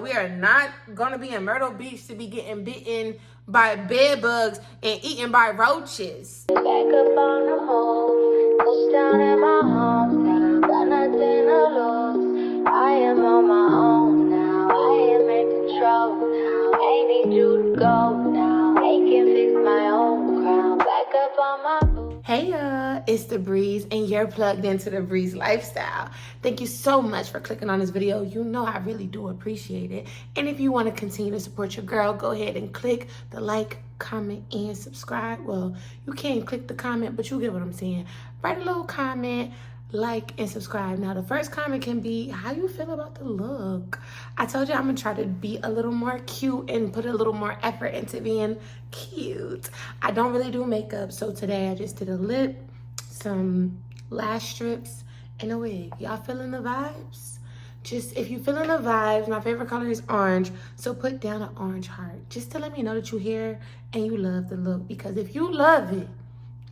We are not gonna be in Myrtle Beach to be getting bitten by bed bugs and eaten by roaches. Back up on the move, touchdown in my hometown, got nothing to lose. I am on my own now, I am in control now. I need you to go now, I can fix my own crown. Back up on my move. Hey y'all, it's TheBreeze and you're plugged into the Breeze lifestyle. Thank you so much for clicking on this video. You know I really do appreciate it. And if you want to continue to support your girl, go ahead and click the like, comment, and subscribe. Well, you can't click the comment, but you get what I'm saying. Write a little comment, like, and subscribe. Now, the first comment can be how you feel about the look. I told you I'm gonna try to be a little more cute and put a little more effort into being cute. I don't really do makeup, so today I just did a lip, some lash strips, and a wig. Y'all feeling the vibes? Just if you feeling the vibes, my favorite color is orange, so put down an orange heart just to let me know that you're here and you love the look, because if you love it,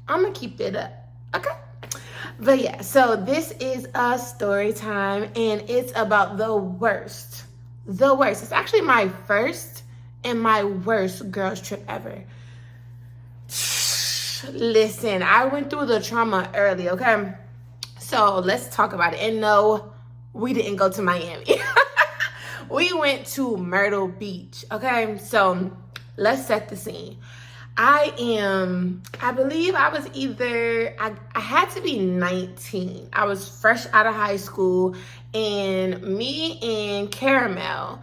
I'm gonna keep it up, okay? But yeah, so this is a story time and it's about the worst. It's actually my first and my worst girls trip ever. Listen, I went through the trauma early, okay? So let's talk about it. And no, we didn't go to Miami. We went to Myrtle Beach, okay? So let's set the scene. I believe I was I had to be 19. I was fresh out of high school, and me and Caramel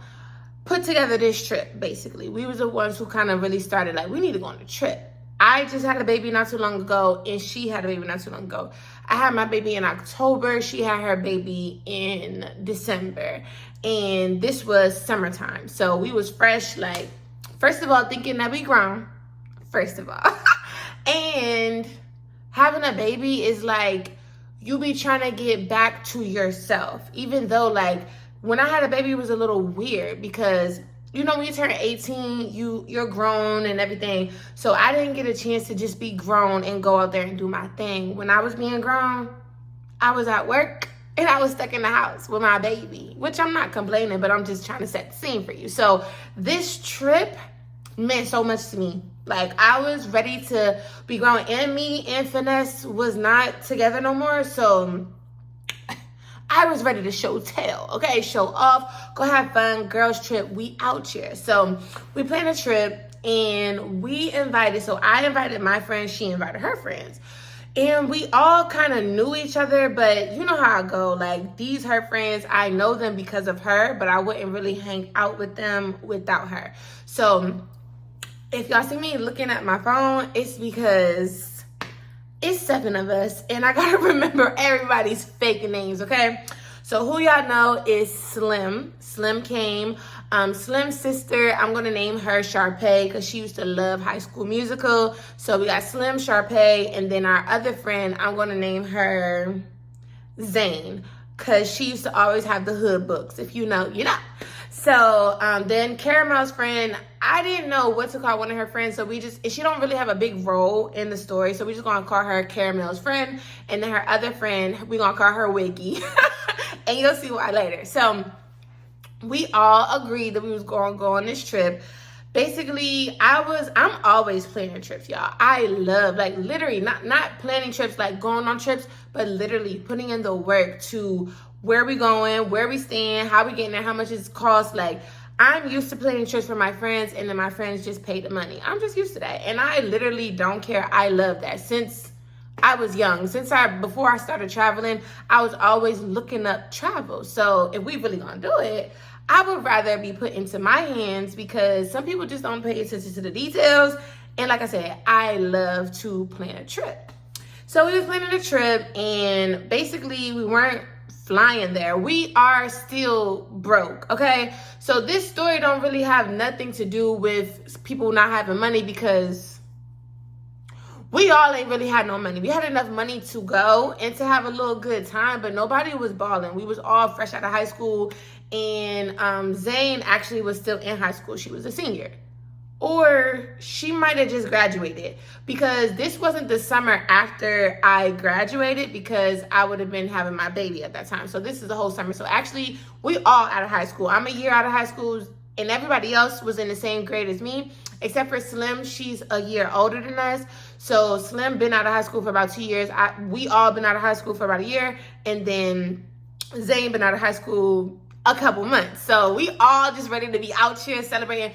put together this trip, basically. We was the ones who kind of really started, like, we need to go on a trip. I just had a baby not too long ago, and she had a baby not too long ago. I had my baby in October. She had her baby in December, and this was summertime. So we was fresh, like, first of all, thinking that we grown. First of all. And having a baby is like, you be trying to get back to yourself. Even though, like, when I had a baby, it was a little weird because, you know, when you turn 18, you're grown and everything. So I didn't get a chance to just be grown and go out there and do my thing. When I was being grown, I was at work and I was stuck in the house with my baby, which I'm not complaining, but I'm just trying to set the scene for you. So this trip meant so much to me. Like, I was ready to be grown, and me and Finesse was not together no more. So I was ready to show tail, okay? Show off, go have fun, girls trip, we out here. So we planned a trip and we invited, so I invited my friends, she invited her friends. And we all kind of knew each other, but you know how I go. Like, these her friends, I know them because of her, but I wouldn't really hang out with them without her. So if y'all see me looking at my phone, it's because it's 7 of us and I gotta remember everybody's fake names, okay? So who y'all know is Slim. Slim came. Slim's sister, I'm gonna name her Sharpay because she used to love High School Musical. So we got Slim, Sharpay, and then our other friend, I'm gonna name her Zane because she used to always have the hood books. If you know, you know. So then Caramel's friend, I didn't know what to call one of her friends, so she don't really have a big role in the story, so we just gonna call her Caramel's friend, and then her other friend, we gonna call her Wiggy, and you'll see why later. So we all agreed that we was gonna go on this trip. Basically, I'm always planning trips, y'all. I love, like, literally, not planning trips, like going on trips, but literally putting in the work to where we going, where we staying, how we getting there, how much it costs. Like, I'm used to planning trips for my friends, and then my friends just pay the money. I'm just used to that, and I literally don't care. I love that. Since I was young, before I started traveling, I was always looking up travel. So if we really gonna do it, I would rather be put into my hands, because some people just don't pay attention to the details. And like I said, I love to plan a trip. So we were planning a trip, and basically we weren't flying there. We are still broke, okay? So this story don't really have nothing to do with people not having money, because we all ain't really had no money. We had enough money to go and to have a little good time, but nobody was balling. We was all fresh out of high school, and Zane actually was still in high school. She was a senior. or she might have just graduated, because this wasn't the summer after I graduated, because I would have been having my baby at that time. So this is the whole summer. So actually, we all out of high school. I'm a year out of high school, and everybody else was in the same grade as me, except for Slim. She's a year older than us. So Slim been out of high school for about 2 years. We all been out of high school for about a year, and then Zane been out of high school a couple months. So we all just ready to be out here celebrating.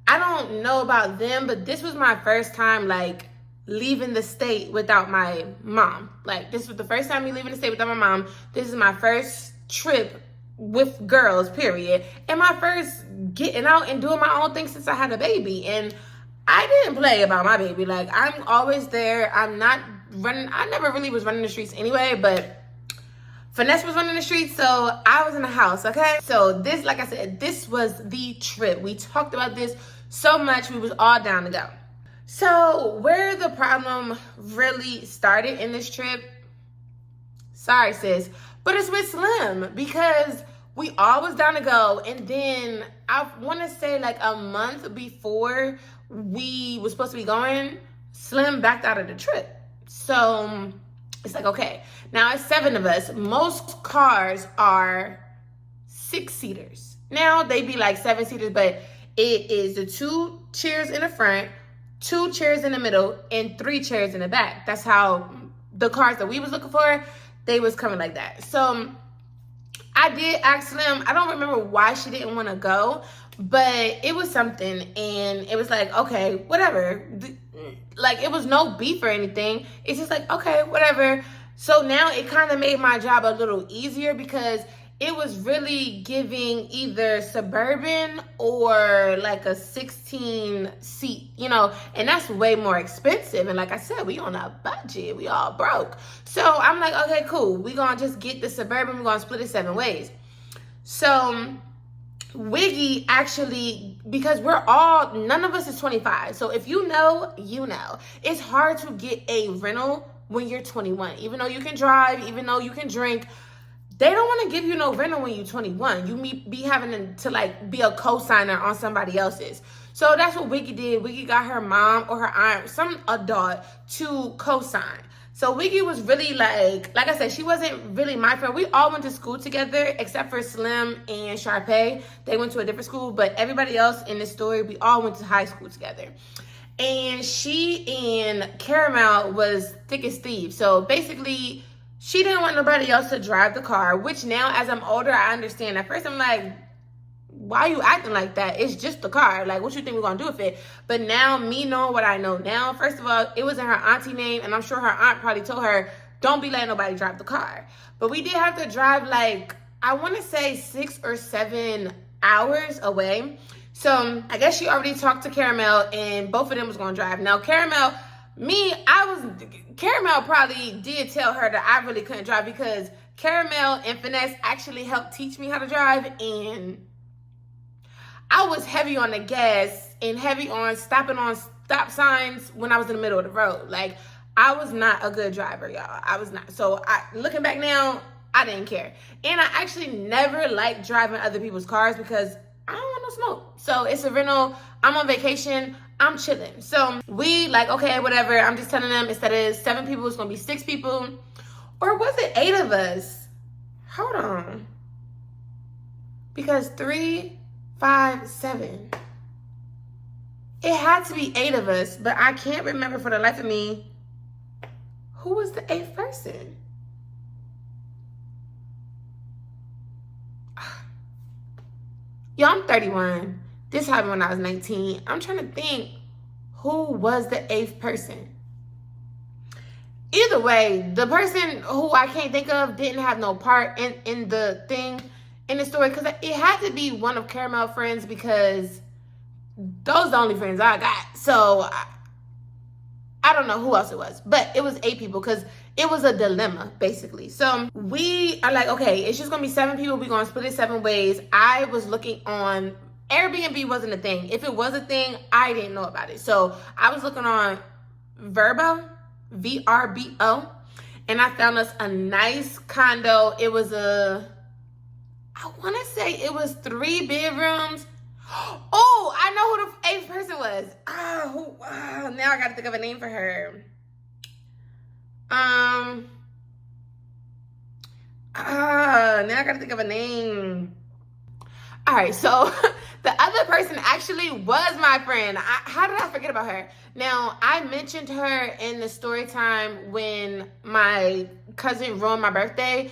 I don't know about them, but this was my first time like leaving the state without my mom. Like, this was the first time me leaving the state without my mom. This is my first trip with girls, period. And my first getting out and doing my own thing since I had a baby. And I didn't play about my baby. Like, I'm always there. I'm not running. I never really was running the streets anyway, but Finesse was running the streets, so I was in the house, okay? So this, like I said, this was the trip. We talked about this so much. We was all down to go. So where the problem really started in this trip, sorry sis, but it's with Slim, because we all was down to go. And then I want to say like a month before we was supposed to be going, Slim backed out of the trip. So it's like, okay, now it's 7 of us. Most cars are 6-seaters. Now they be like 7-seaters, but it is the 2 chairs in the front, 2 chairs in the middle, and 3 chairs in the back. That's how the cars that we was looking for, they was coming like that. So I did ask Slim. I don't remember why she didn't want to go, but it was something, and it was like, okay, whatever. Like, it was no beef or anything. It's just like, okay, whatever. So now it kind of made my job a little easier, because it was really giving either Suburban or like a 16 seat, you know, and that's way more expensive. And like I said, we on a budget, we all broke. So I'm like, okay, cool. We gonna just get the Suburban, we're gonna split it 7 ways. So Wiggy actually, because none of us is 25. So if you know, you know. It's hard to get a rental when you're 21. Even though you can drive, even though you can drink, they don't want to give you no rental when you're 21. You be having to like be a co-signer on somebody else's. So that's what Wiggy did. Wiggy got her mom or her aunt, some adult, to co-sign. So Wiggy was really like I said, she wasn't really my friend. We all went to school together except for Slim and Sharpay. They went to a different school, but everybody else in this story, we all went to high school together. And she and Caramel was thick as thieves. So basically, she didn't want nobody else to drive the car, which now as I'm older, I understand. At first, I'm like, why are you acting like that? It's just the car. Like, what you think we're going to do with it? But now, me knowing what I know now, first of all, it was in her auntie name, and I'm sure her aunt probably told her, don't be letting nobody drive the car. But we did have to drive, like, I want to say 6 or 7 hours away. So I guess she already talked to Caramel, and both of them was going to drive. Now, Caramel probably did tell her that I really couldn't drive, because Caramel and Finesse actually helped teach me how to drive, and I was heavy on the gas and heavy on stopping on stop signs when I was in the middle of the road. Like, I was not a good driver, y'all. I was not. So looking back now, I didn't care. And I actually never liked driving other people's cars, because I don't want no smoke. So it's a rental. I'm on vacation. I'm chilling. So we like, okay, whatever. I'm just telling them, instead of 7 people, it's going to be 6 people. Or was it 8 of us? Hold on. Because 3, 5, 7. It had to be 8 of us, but I can't remember for the life of me who was the 8th person. Yo, I'm 31. This happened when I was 19. I'm trying to think who was the 8th person. Either way, the person who I can't think of didn't have no part in the thing, in the story, because it had to be one of Caramel's friends, because those are the only friends I got. So I don't know who else it was, but it was 8 people, because it was a dilemma, basically. So we are like, okay, it's just going to be 7 people. We're going to split it 7 ways. I was looking on Airbnb. Wasn't a thing. If it was a thing, I didn't know about it. So I was looking on Verbo, VRBO, and I found us a nice condo. It was I want to say it was 3 bedrooms. Oh, I know who the 8th person was. now I gotta think of a name for her. Now I gotta think of a name. All right, so the other person actually was my friend. How did I forget about her? Now, I mentioned her in the story time when my cousin ruined my birthday.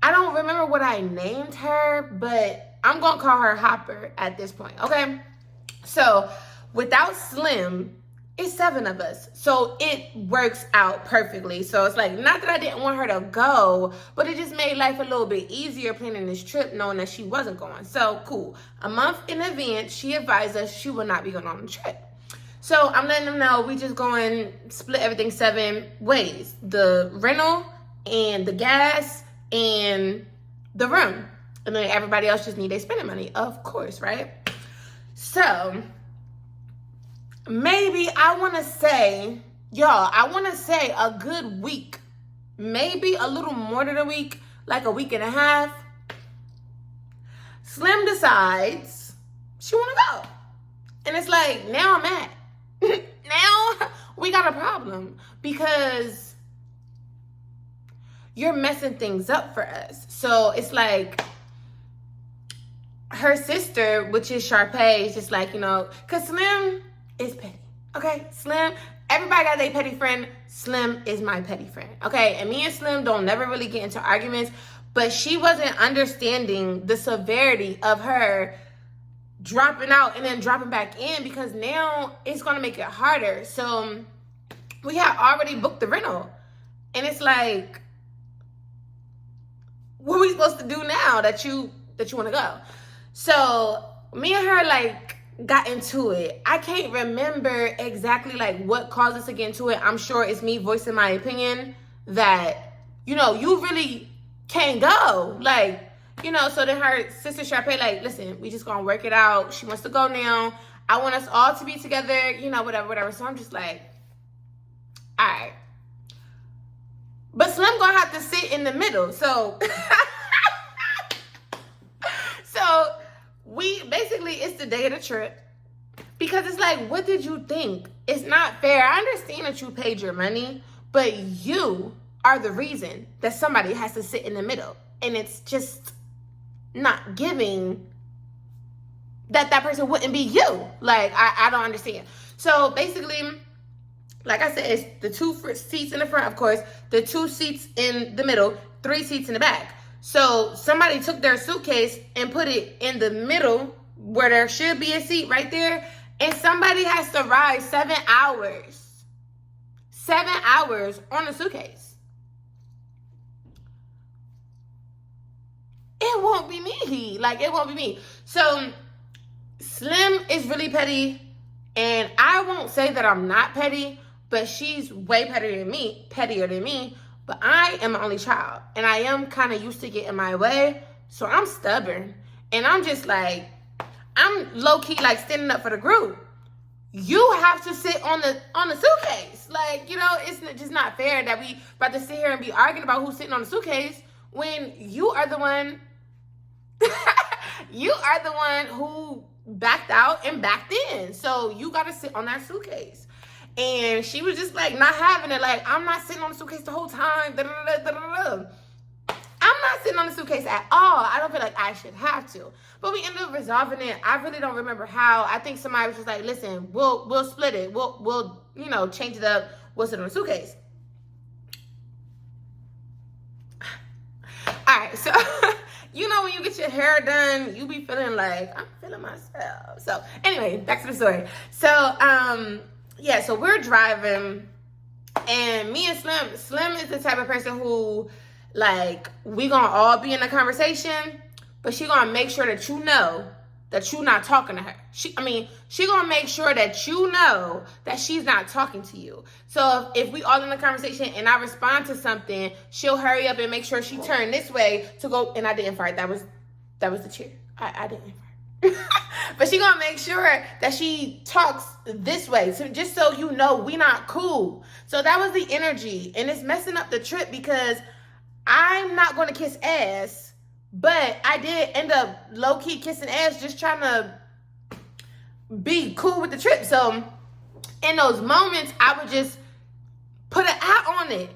I don't remember what I named her, but I'm gonna call her Hopper at this point, okay? So without Slim, it's 7 of us. So it works out perfectly. So it's like, not that I didn't want her to go, but it just made life a little bit easier planning this trip knowing that she wasn't going. So cool. A month in advance, she advised us she will not be going on the trip. So I'm letting them know we just going split everything 7 ways. The rental and the gas and the room. And then everybody else just need their spending money, of course, right? So maybe I want to say, y'all, I want to say a good week, maybe a little more than a week, like a week and a half. Slim decides she want to go. And it's like, now I'm mad. Now we got a problem because you're messing things up for us. So it's like her sister, which is Sharpay, is just like, because Slim is petty, okay? Slim, everybody got their petty friend. Slim is my petty friend, okay? And me and Slim don't never really get into arguments, but she wasn't understanding the severity of her dropping out and then dropping back in, because now it's going to make it harder. So we had already booked the rental, and it's like, what are we supposed to do now that you want to go? So me and her got into it. I can't remember exactly what caused us to get into it. I'm sure it's me voicing my opinion that, you really can't go. So then her sister Sharpay, listen, we just gonna work it out. She wants to go now. I want us all to be together, whatever. So I'm just like, all right. But Slim gonna have to sit in the middle. So, it's the day of the trip. Because it's like, what did you think? It's not fair. I understand that you paid your money, but you are the reason that somebody has to sit in the middle. And it's just not giving that person wouldn't be you. I don't understand. So basically, like I said, it's the 2 seats in the front, of course, the 2 seats in the middle, 3 seats in the back. So somebody took their suitcase and put it in the middle where there should be a seat right there. And somebody has to ride 7 hours. 7 hours on a suitcase. It won't be me. It won't be me. So Slim is really petty. And I won't say that I'm not petty, but she's way pettier than me. But I am an only child. And I am kind of used to getting my way. So I'm stubborn. And I'm just I'm low-key standing up for the group. You have to sit on the suitcase. It's just not fair that we about to sit here and be arguing about who's sitting on the suitcase when you are the one who backed out and backed in. So you got to sit on that suitcase. And she was just not having it. I'm not sitting on the suitcase the whole time. I'm not sitting on the suitcase at all. I don't feel like I should have to. But we ended up resolving it. I really don't remember how. I think somebody was just like, listen, we'll split it. We'll change it up. We'll sit on the suitcase. All right, so when you get your hair done, you be feeling I'm feeling myself. So anyway, back to the story. So so we're driving, and me and Slim is the type of person who we gonna all be in a conversation, but she gonna make sure that that you're not talking to her. She gonna make sure that that she's not talking to you. So if we all in a conversation and I respond to something, she'll hurry up and make sure she turned this way to go. And I didn't fart. That was the chair. I didn't fart. But she gonna make sure that she talks this way, so just so we not cool. So that was the energy, and it's messing up the trip because I'm not gonna kiss ass, but I did end up low-key kissing ass, just trying to be cool with the trip. So in those moments, I would just put an eye on it.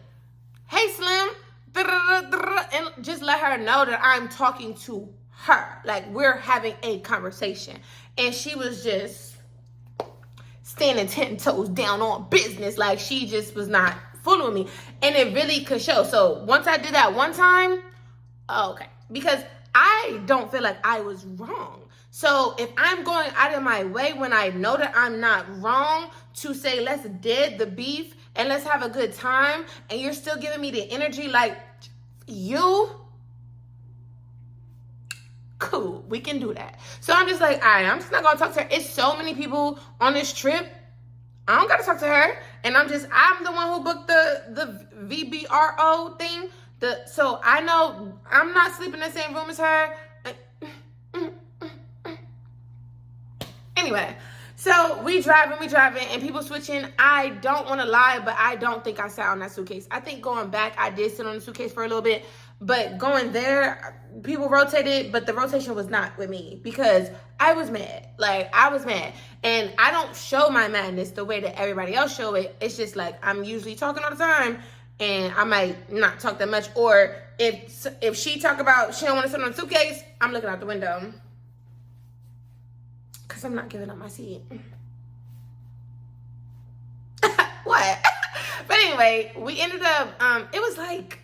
Hey, Slim, and just let her know that I'm talking to her. Like, we're having a conversation. And she was just standing 10 toes down on business. Like, she just was not fooling me. And it really could show. So once I did that one time, okay. Because I don't feel like I was wrong. So if I'm going out of my way when I know that I'm not wrong to say, let's dead the beef and let's have a good time, and you're still giving me the energy like, you, cool, we can do that. So I'm just like, all right, I'm just not gonna talk to her. It's so many people on this trip. I don't gotta talk to her. And I'm the one who booked the VBRO thing. So I know I'm not sleeping in the same room as her. Anyway, so we driving, and people switching. I don't want to lie, but I don't think I sat on that suitcase. I think going back, I did sit on the suitcase for a little bit, but going there, people rotated, but the rotation was not with me because I was mad. Like, I was mad. And I don't show my madness the way that everybody else show it. It's just like, I'm usually talking all the time, and I might not talk that much. Or if she talk about she don't want to sit on the suitcase, I'm looking out the window. Because I'm not giving up my seat. What? But anyway, we ended up, it was like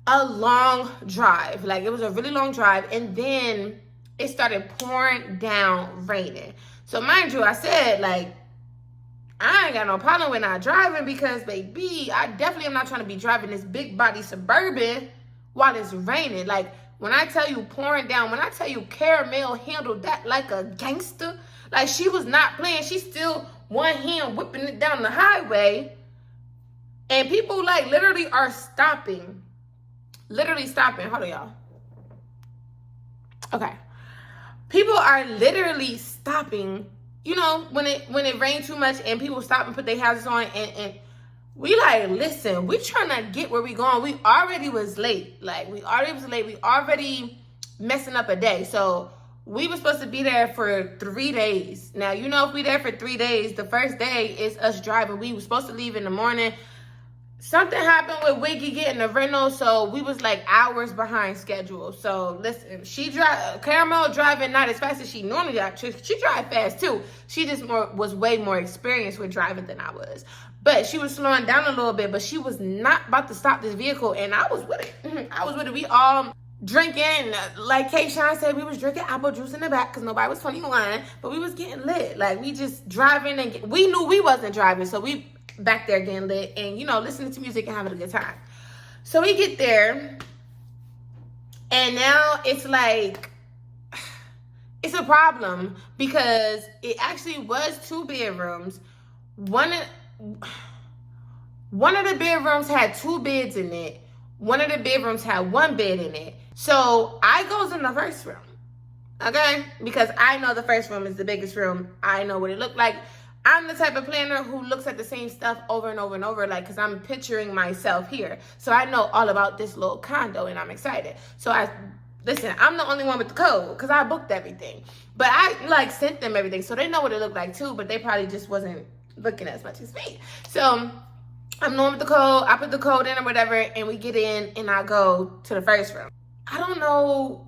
a long drive. Like, it was a really long drive. And then it started pouring down, raining. So mind you, I said, like, I ain't got no problem with not driving because, baby, I definitely am not trying to be driving this big body Suburban while it's raining. Like, when I tell you pouring down, when I tell you Caramel handled that like a gangster, like, she was not playing. She still one hand whipping it down the highway. And people, like, literally are stopping. Literally stopping. Hold on, y'all. Okay. People are literally stopping, you know, when it rained too much and people stop and put their houses on, and we like, listen, we trying to get where we going. We already was late. Like, we already messing up a day. So we were supposed to be there for 3 days. Now, you know, if we there for 3 days, the first day is us driving. We were supposed to leave in the morning. Something happened with Wiggy getting a rental, so we was like hours behind schedule. So listen, Caramel driving not as fast as she normally does. She drive fast too. She just was way more experienced with driving than I was. But she was slowing down a little bit, but she was not about to stop this vehicle, and I was with it. I was with it. We all drinking, like Kayshawn said, we was drinking apple juice in the back because nobody was 21, but we was getting lit. Like, we just driving, and we knew we wasn't driving, so we back there getting lit and, you know, listening to music and having a good time. So we get there, and now it's like, it's a problem because it actually was 2 bedrooms. One of the bedrooms had 2 beds in it. One of the bedrooms had 1 bed in it. So I goes in the first room, okay? Because I know the first room is the biggest room. I know what it looked like. I'm the type of planner who looks at the same stuff over and over and over, like, because I'm picturing myself here. So I know all about this little condo, and I'm excited. So listen, I'm the only one with the code because I booked everything. But I, like, sent them everything. So they know what it looked like, too, but they probably just wasn't looking as much as me. So I'm the one with the code. I put the code in or whatever, and we get in, and I go to the first room. I don't know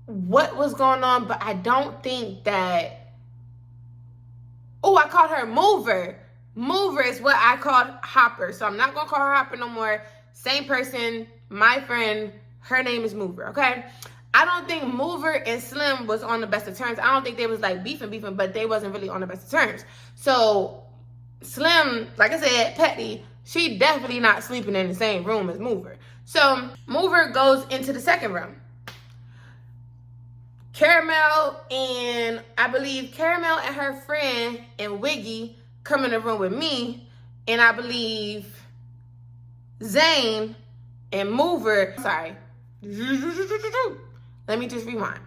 what was going on, but I don't think that... Oh, I called her Mover. Mover is what I called Hopper. So I'm not going to call her Hopper no more. Same person, my friend, her name is Mover, okay? I don't think Mover and Slim was on the best of terms. I don't think they was like beefing, but they wasn't really on the best of terms. So Slim, like I said, Petty, she definitely not sleeping in the same room as Mover. So Mover goes into the second room. Caramel and I believe Caramel and her friend and Wiggy come in the room with me, and I believe Zane and Mover, sorry, let me just rewind.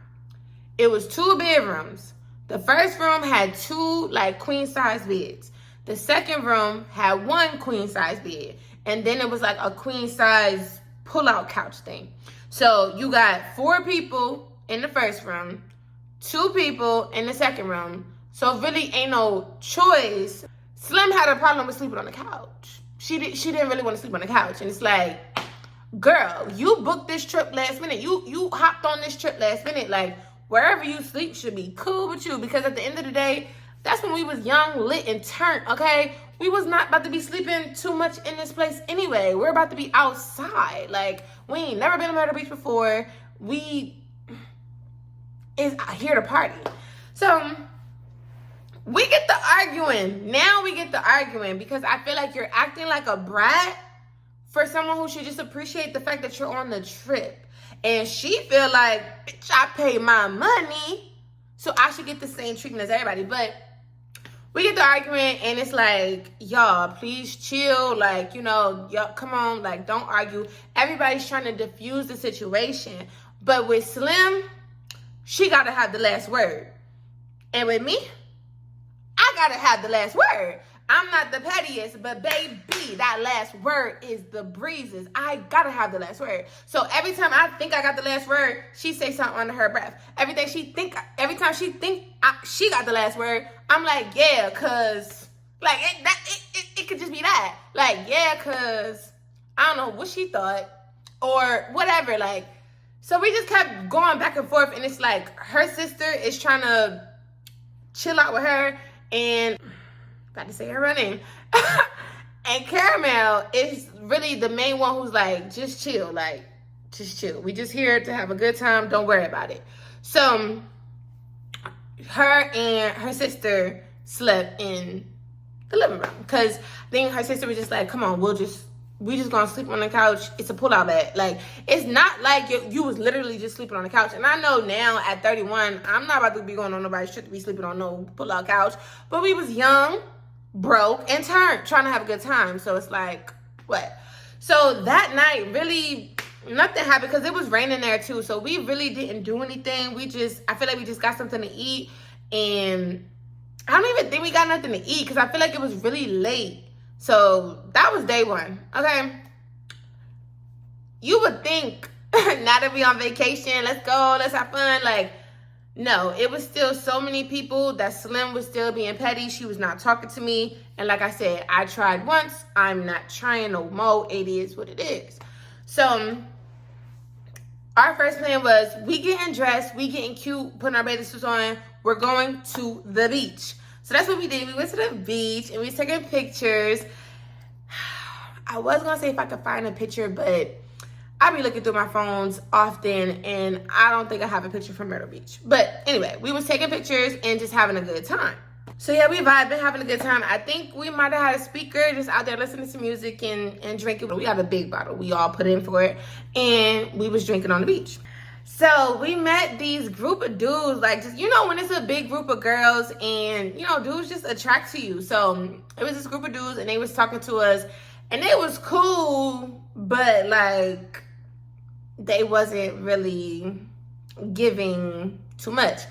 It was 2 bedrooms. The first room had 2 like queen size beds. The second room had 1 queen size bed, and then it was like a queen size pull out couch thing. So you got 4 people in the first room, 2 people in the second room. So really ain't no choice. Slim had a problem with sleeping on the couch. She didn't really want to sleep on the couch. And it's like, girl, you booked this trip last minute. You hopped on this trip last minute. Like, wherever you sleep should be cool with you. Because at the end of the day, that's when we was young, lit, and turned, okay? We was not about to be sleeping too much in this place anyway. We're about to be outside. Like, we ain't never been to Myrtle Beach before. We is here to party. So, we get to arguing. Now we get to arguing because I feel like you're acting like a brat for someone who should just appreciate the fact that you're on the trip. And she feel like, bitch, I paid my money, so I should get the same treatment as everybody. But we get to arguing, and it's like, y'all, please chill. Like, you know, y'all, come on. Like, don't argue. Everybody's trying to diffuse the situation. But with Slim, she got to have the last word. And with me, I got to have the last word. I'm not the pettiest, but baby, that last word is TheBreeze's. I got to have the last word. So every time I think I got the last word, she say something under her breath. Every time she think she got the last word, I'm like, yeah, cause like it could just be that. Like, yeah, cause I don't know what she thought or whatever. Like, so we just kept going back and forth, and it's like her sister is trying to chill out with her, and about to say her real name. And Caramel is really the main one who's like, just chill, like, just chill. We just here to have a good time. Don't worry about it. So her and her sister slept in the living room because I think her sister was just like, come on, we just gonna sleep on the couch. It's a pull-out bed. Like, it's not like you was literally just sleeping on the couch. And I know now at 31, I'm not about to be going on nobody's trip to be sleeping on no pull-out couch. But we was young, broke, and turned, trying to have a good time. So it's like, what? So that night, really, nothing happened because it was raining there too. So we really didn't do anything. I feel like we just got something to eat. And I don't even think we got nothing to eat because I feel like it was really late. So that was day one, okay? You would think, now that we on vacation, let's go, let's have fun. Like, no, it was still so many people that Slim was still being petty. She was not talking to me. And like I said, I tried once. I'm not trying no more. It is what it is. So our first plan was we getting dressed, we getting cute, putting our bathing suits on. We're going to the beach. So that's what we did. We went to the beach and we was taking pictures. I was going to say if I could find a picture, but I be looking through my phones often and I don't think I have a picture from Myrtle Beach. But anyway, we was taking pictures and just having a good time. So yeah, we vibed, having a good time. I think we might have had a speaker just out there listening to music and drinking. We got a big bottle. We all put in for it. And we was drinking on the beach. So we met these group of dudes, like, just, you know, when it's a big group of girls and, you know, dudes just attract to you. So it was this group of dudes and they was talking to us and it was cool, but like they wasn't really giving too much.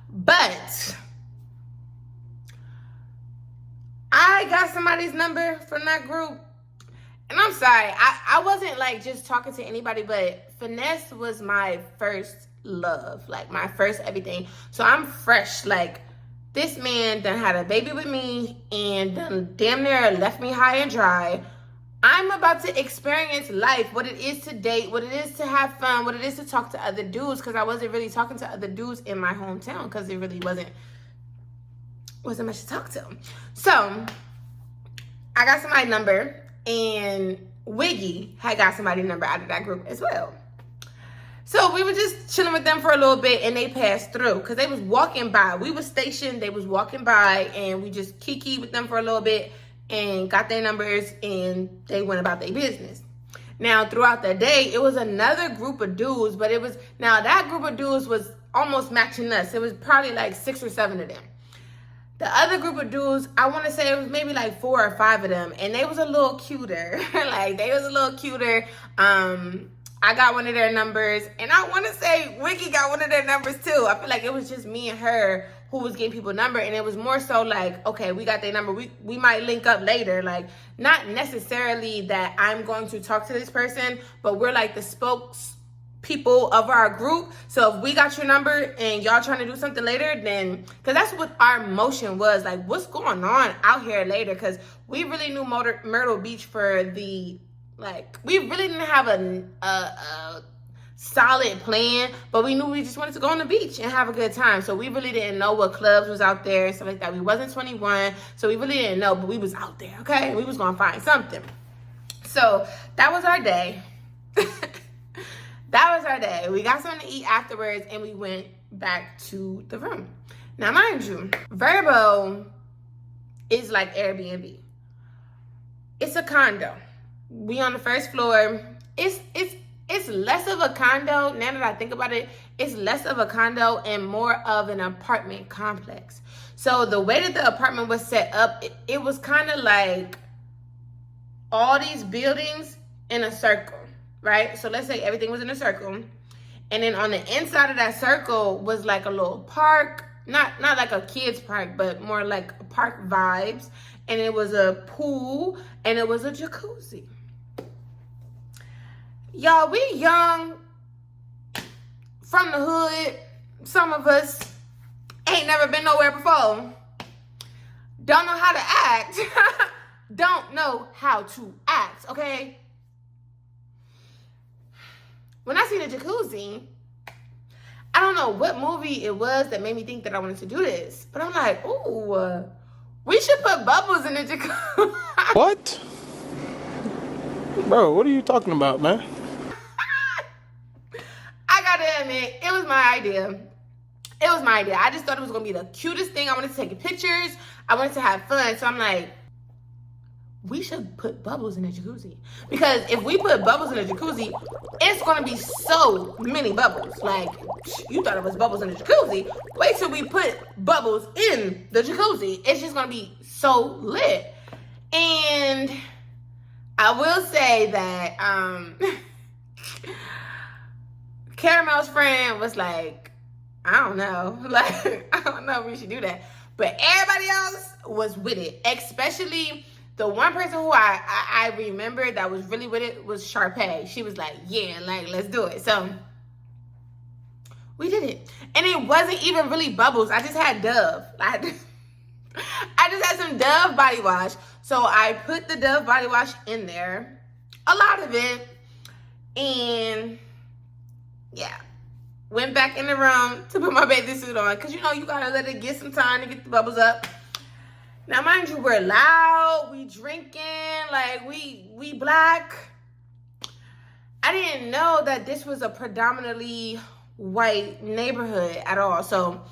But I got somebody's number from that group. And I'm sorry, I wasn't like just talking to anybody, but Finesse was my first love, like my first everything. So I'm fresh. Like, this man done had a baby with me and done damn near left me high and dry. I'm about to experience life, what it is to date, what it is to have fun, what it is to talk to other dudes, because I wasn't really talking to other dudes in my hometown because it really wasn't much to talk to. So I got somebody's number. And Wiggy had got somebody's number out of that group as well. So we were just chilling with them for a little bit and they passed through because they was walking by. We was stationed, they was walking by and we just kiki with them for a little bit and got their numbers and they went about their business. Now throughout the day, it was another group of dudes, but that group of dudes was almost matching us. It was probably like 6 or 7 of them. The other group of dudes, I want to say it was maybe like 4 or 5 of them. And they was a little cuter. Like, they was a little cuter. I got one of their numbers. And I want to say Wiki got one of their numbers too. I feel like it was just me and her who was getting people number. And it was more so like, okay, we got their number. We might link up later. Like, not necessarily that I'm going to talk to this person. But we're like the spokespeople people of our group. So if we got your number and y'all trying to do something later, then, because that's what our motion was, like, what's going on out here later? Because we really knew Myrtle Beach for the, like, we really didn't have a solid plan, but we knew we just wanted to go on the beach and have a good time. So we really didn't know what clubs was out there and stuff like that. We wasn't 21, so we really didn't know, but we was out there, okay? We was gonna find something. So that was our day. That was our day. We got something to eat afterwards, and we went back to the room. Now, mind you, Verbo is like Airbnb. It's a condo. We on the first floor. It's less of a condo. Now that I think about it, it's less of a condo and more of an apartment complex. So the way that the apartment was set up, it was kind of like all these buildings in a circle, right? So let's say everything was in a circle, and then on the inside of that circle was like a little park, not like a kid's park, but more like park vibes, and it was a pool, and it was a jacuzzi. Y'all, we young, from the hood, some of us ain't never been nowhere before, don't know how to act, don't know how to act, okay? When I seen a jacuzzi, I don't know what movie it was that made me think that I wanted to do this, but I'm like, ooh, we should put bubbles in the jacuzzi. What? Bro, what are you talking about, man? I gotta admit, it was my idea. It was my idea. I just thought it was gonna be the cutest thing. I wanted to take pictures. I wanted to have fun. So I'm like, we should put bubbles in the jacuzzi. Because if we put bubbles in the jacuzzi, it's gonna be so many bubbles. Like, you thought it was bubbles in the jacuzzi. Wait till we put bubbles in the jacuzzi. It's just gonna be so lit. And I will say that Caramel's friend was like, I don't know. Like, I don't know if we should do that. But everybody else was with it. Especially the one person who I remember that was really with it was Sharpay. She was like, yeah, like, let's do it. So we did it. And it wasn't even really bubbles. I just had Dove. I just had some Dove body wash. So I put the Dove body wash in there. A lot of it. And yeah. Went back in the room to put my bathing suit on. Because, you know, you got to let it get some time to get the bubbles up. Now, mind you, we're loud. We drinking. Like, we black. I didn't know that this was a predominantly white neighborhood at all. So,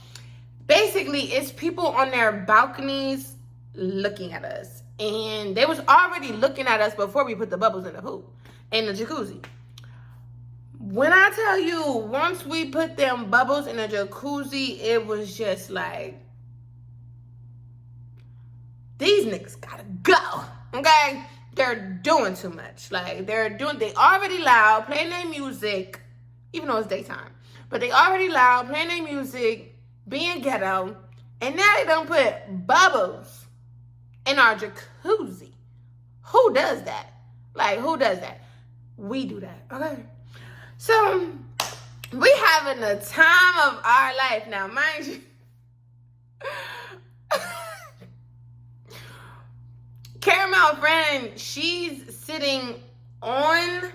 basically, it's people on their balconies looking at us. And they was already looking at us before we put the bubbles in the pool, in the jacuzzi. When I tell you, once we put them bubbles in the jacuzzi, it was just like, these niggas gotta go, okay? They're doing too much. Like, they already loud, playing their music, even though it's daytime. But they already loud, playing their music, being ghetto, and now they don't put bubbles in our jacuzzi. Who does that? Like, who does that? We do that, okay? So, we having the time of our life. Now, mind you, Caramel friend, she's sitting on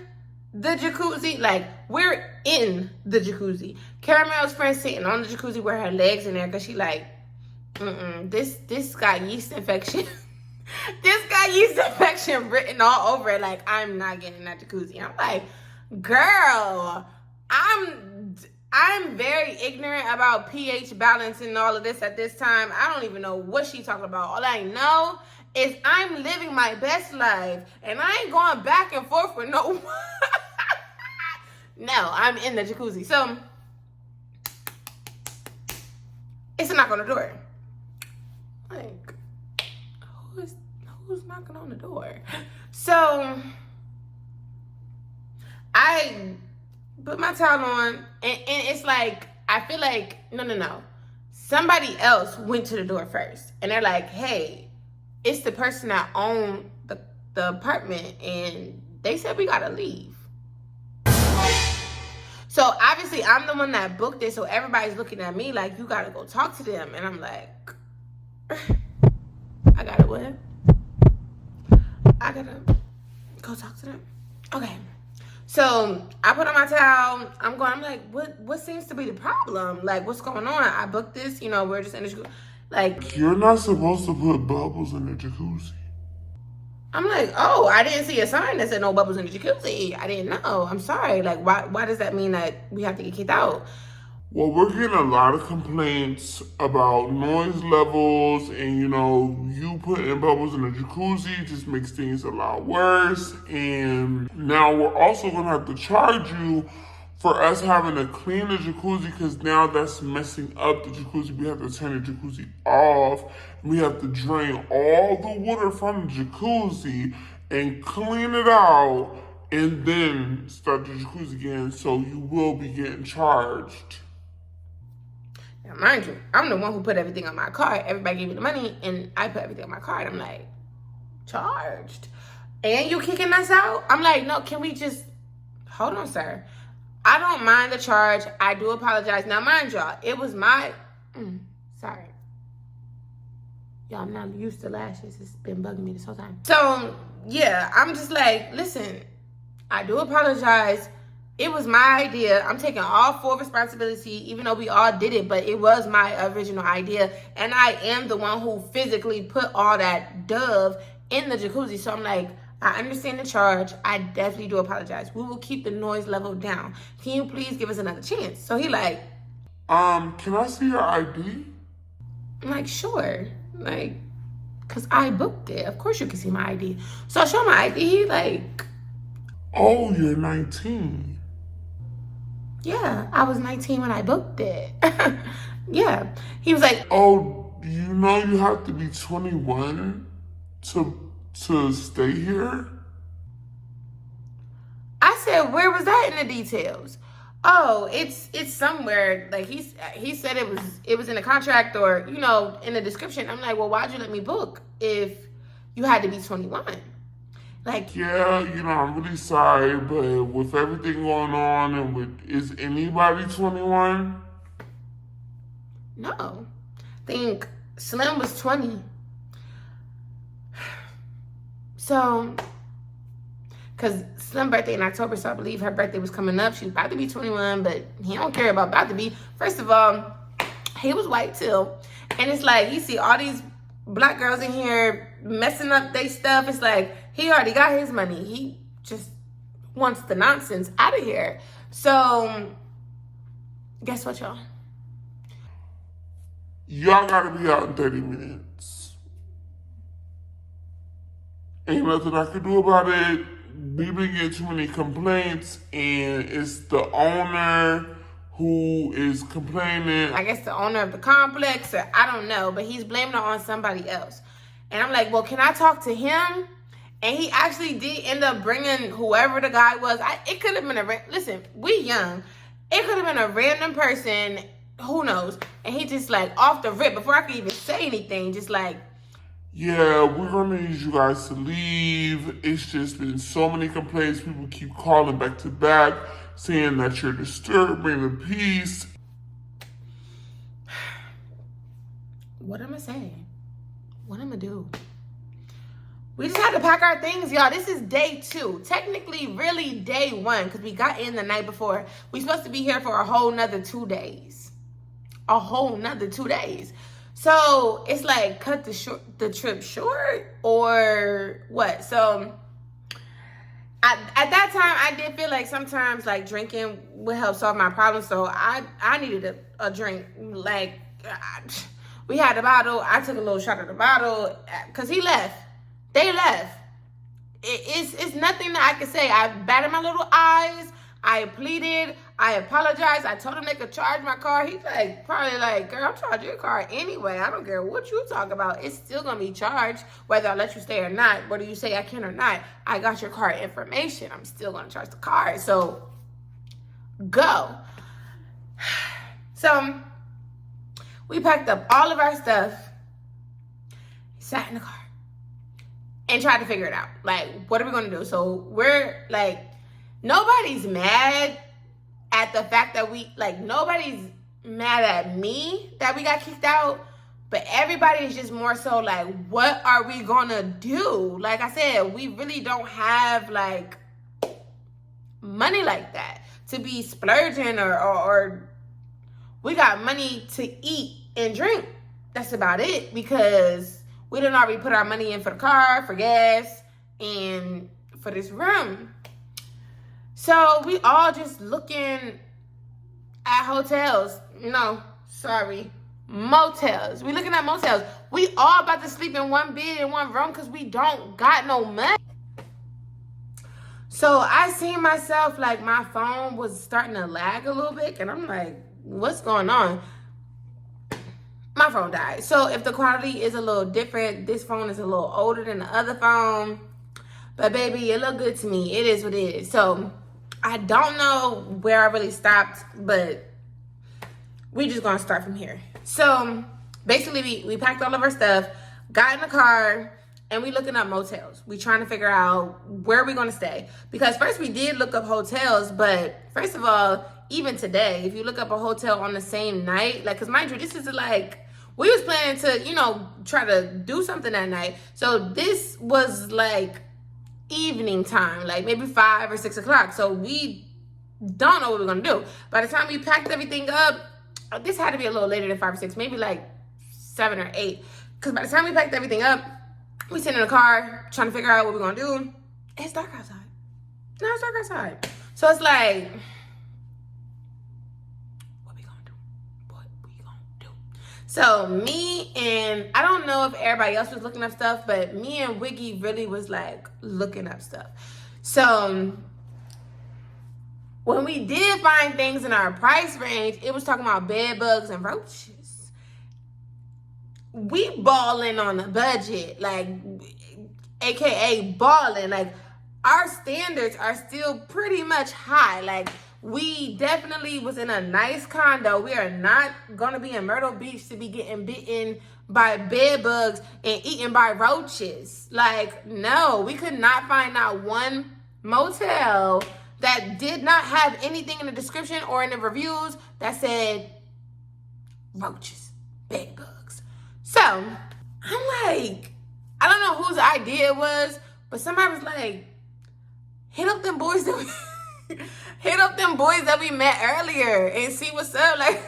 the jacuzzi. Like, we're in the jacuzzi. Caramel's friend sitting on the jacuzzi with her legs in there because she like, this got yeast infection. This got yeast infection written all over it. Like, I'm not getting in that jacuzzi. I'm like, girl, I'm very ignorant about pH balance and all of this at this time. I don't even know what she's talking about. All I know is I'm living my best life, and I ain't going back and forth with no. No, I'm in the jacuzzi. So it's a knock on the door. Like, who's knocking on the door? So I put my towel on, and it's like, I feel like, no. Somebody else went to the door first, and they're like, hey, it's the person that owned the apartment, and they said we gotta leave. So obviously I'm the one that booked it, so everybody's looking at me like, you gotta go talk to them. And I'm like, I gotta what? I gotta go talk to them. Okay. So I put on my towel. I'm like, what seems to be the problem? Like, what's going on? I booked this, we're just in the school. Like, you're not supposed to put bubbles in the jacuzzi. I'm like, oh, I didn't see a sign that said no bubbles in the jacuzzi. I didn't know. I'm sorry. Like, why does that mean that we have to get kicked out? Well, we're getting a lot of complaints about noise levels, and you putting bubbles in the jacuzzi just makes things a lot worse. And now we're also gonna have to charge you for us having to clean the jacuzzi, because now that's messing up the jacuzzi. We have to turn the jacuzzi off. We have to drain all the water from the jacuzzi and clean it out, and then start the jacuzzi again. So you will be getting charged. Now, mind you, I'm the one who put everything on my card. Everybody gave me the money, and I put everything on my card. I'm like, charged? And you kicking us out? I'm like, no, can we just, hold on, sir. I don't mind the charge. I do apologize. Now, mind y'all, it was my, sorry. Y'all, I'm not used to lashes. It's been bugging me this whole time. So, yeah, I'm just like, listen, I do apologize. It was my idea. I'm taking all full responsibility, even though we all did it, but it was my original idea. And I am the one who physically put all that Dove in the jacuzzi. So I'm like, I understand the charge. I definitely do apologize. We will keep the noise level down. Can you please give us another chance? So he like, can I see your ID? I'm like, sure. Like, cause I booked it. Of course you can see my ID. So I show my ID. He like, oh, you're 19. Yeah, I was 19 when I booked it. Yeah. He was like, oh, you have to be 21 to stay here? I said, where was that in the details? Oh, it's somewhere. Like he said it was in the contract or, in the description. I'm like, well, why'd you let me book if you had to be 21? Like, yeah, I'm really sorry, but with everything going on is anybody 21? No. I think Slim was 20. So, because Slim's birthday in October, so I believe her birthday was coming up. She was about to be 21, but he don't care about to be. First of all, he was white too. And it's like, you see all these black girls in here messing up their stuff. It's like, he already got his money. He just wants the nonsense out of here. So, guess what, y'all? Y'all gotta be out in 30 minutes. Ain't nothing I can do about it. We've been getting too many complaints, and it's the owner who is complaining. I guess the owner of the complex, or I don't know, but he's blaming it on somebody else. And I'm like, well, can I talk to him? And he actually did end up bringing whoever the guy was. It could have been listen, we young. It could have been a random person, who knows? And he just like off the rip, before I could even say anything, just like, yeah, we're gonna need you guys to leave. It's just been so many complaints. People keep calling back to back, saying that you're disturbing the peace. What am I saying? What am I do? We just had to pack our things, y'all. This is day 2. Technically, really day 1, because we got in the night before. We supposed to be here for a whole nother 2 days. A whole nother 2 days. So it's like cut the trip short or what? So at that time, I did feel like sometimes like drinking would help solve my problem. So I needed a drink. Like we had a bottle. I took a little shot of the bottle because he left. They left. It's nothing that I can say. I batted my little eyes. I pleaded. I apologized. I told him they could charge my car. He's like, probably like, girl, I'm charging your car anyway. I don't care what you talk about. It's still going to be charged, whether I let you stay or not. Whether you say I can or not. I got your car information. I'm still going to charge the car. So, go. So, we packed up all of our stuff. Sat in the car. And tried to figure it out. Like, what are we going to do? So, we're like, nobody's mad at the fact that we, like, nobody's mad at me that we got kicked out, but everybody is just more so like, what are we gonna do? Like I said, we really don't have like money like that to be splurging, or we got money to eat and drink. That's about it, because we done already put our money in for the car, for gas, and for this room. So we all just looking at hotels. No, sorry, motels. We looking at motels. We all about to sleep in one bed in one room because we don't got no money. So I seen myself, like, my phone was starting to lag a little bit, and I'm like, what's going on? My phone died. So if the quality is a little different, this phone is a little older than the other phone. But baby, it looked good to me. It is what it is. So I don't know where I really stopped, but we just gonna start from here. So basically we packed all of our stuff, got in the car, and we looking up motels. We trying to figure out where we're gonna stay. Because first we did look up hotels, but first of all, even today, if you look up a hotel on the same night, like, cause mind you, this is like, we was planning to, you know, try to do something that night. So this was like evening time, like maybe 5 or 6 o'clock. So we don't know what we're gonna do. By the time we packed everything up, this had to be a little later than 5 or 6, maybe like 7 or 8. Cause by the time we packed everything up, we sit in the car trying to figure out what we're gonna do. It's dark outside. No, it's dark outside. So it's like, what we gonna do? What we gonna do? So me and, I don't know if everybody else was looking up stuff, but me and Wiggy really was like looking up stuff. So when we did find things in our price range, it was talking about bed bugs and roaches. We balling on a budget, like, AKA balling. Like, our standards are still pretty much high. Like, we definitely was in a nice condo. We are not gonna be in Myrtle Beach to be getting bitten by bed bugs and eaten by roaches. Like, no, we could not find out one motel that did not have anything in the description or in the reviews that said roaches, bed bugs. So I'm like, I don't know whose idea it was, but somebody was like, hit up them boys that we met earlier and see what's up. Like,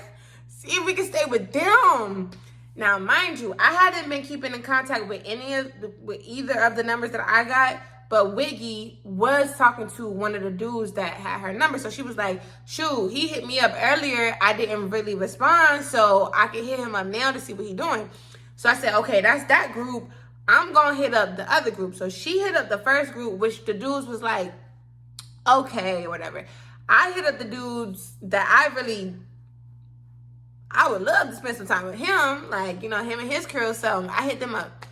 see if we can stay with them. Now, mind you, I hadn't been keeping in contact with either of the numbers that I got, but Wiggy was talking to one of the dudes that had her number. So she was like, shoot, he hit me up earlier. I didn't really respond, so I can hit him up now to see what he's doing. So I said, okay, that's that group. I'm going to hit up the other group. So she hit up the first group, which the dudes was like, okay, whatever. I hit up the dudes that I would love to spend some time with him. Like, you know, him and his crew. So I hit them up.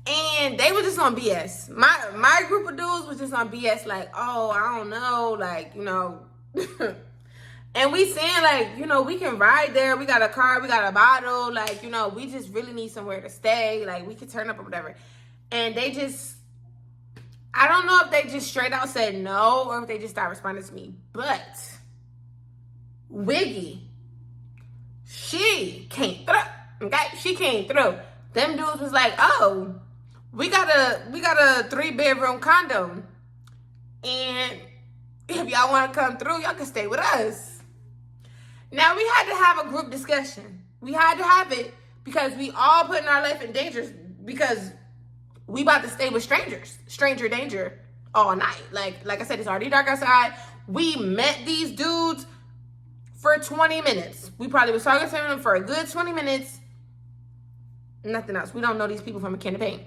And they were just on BS. My group of dudes was just on BS, like, oh, I don't know, like, you know. And we saying, like, you know, we can ride there. We got a car, we got a bottle. Like, you know, we just really need somewhere to stay. Like, we could turn up or whatever. And they just, I don't know if they just straight out said no or if they just started responding to me. But Wiggy, she came through. Okay? She came through. Them dudes was like, oh, we got a 3-bedroom condo, and if y'all want to come through, y'all can stay with us. Now, we had to have a group discussion. We had to have it because we all putting our life in danger because we about to stay with strangers, stranger danger all night. Like I said, it's already dark outside. We met these dudes for 20 minutes. We probably was talking to them for a good 20 minutes. Nothing else. We don't know these people from a can of paint.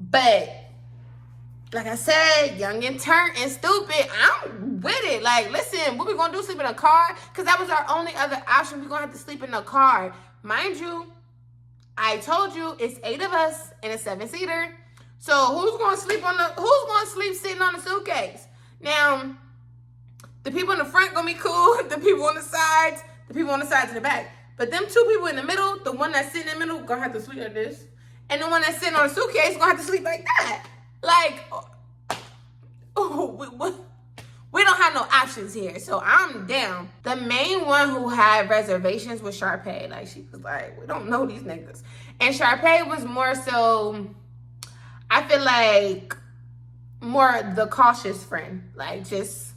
But like I said, young and turnt and stupid, I'm with it. Like, listen, what we gonna do, sleep in a car? Because that was our only other option. We're gonna have to sleep in a car. Mind you, I told you it's 8 of us in a 7-seater. So who's gonna sleep sitting on the suitcase? Now, the people in the front gonna be cool, the people on the sides to the back. But them 2 people in the middle, the one that's sitting in the middle, gonna have to sleep like this. And the one that's sitting on the suitcase gonna have to sleep like that. Like, we don't have got no options here. So I'm down. The main one who had reservations was Sharpay. Like, she was like, we don't know these niggas. And Sharpay was more so, I feel like, more the cautious friend. Like, just,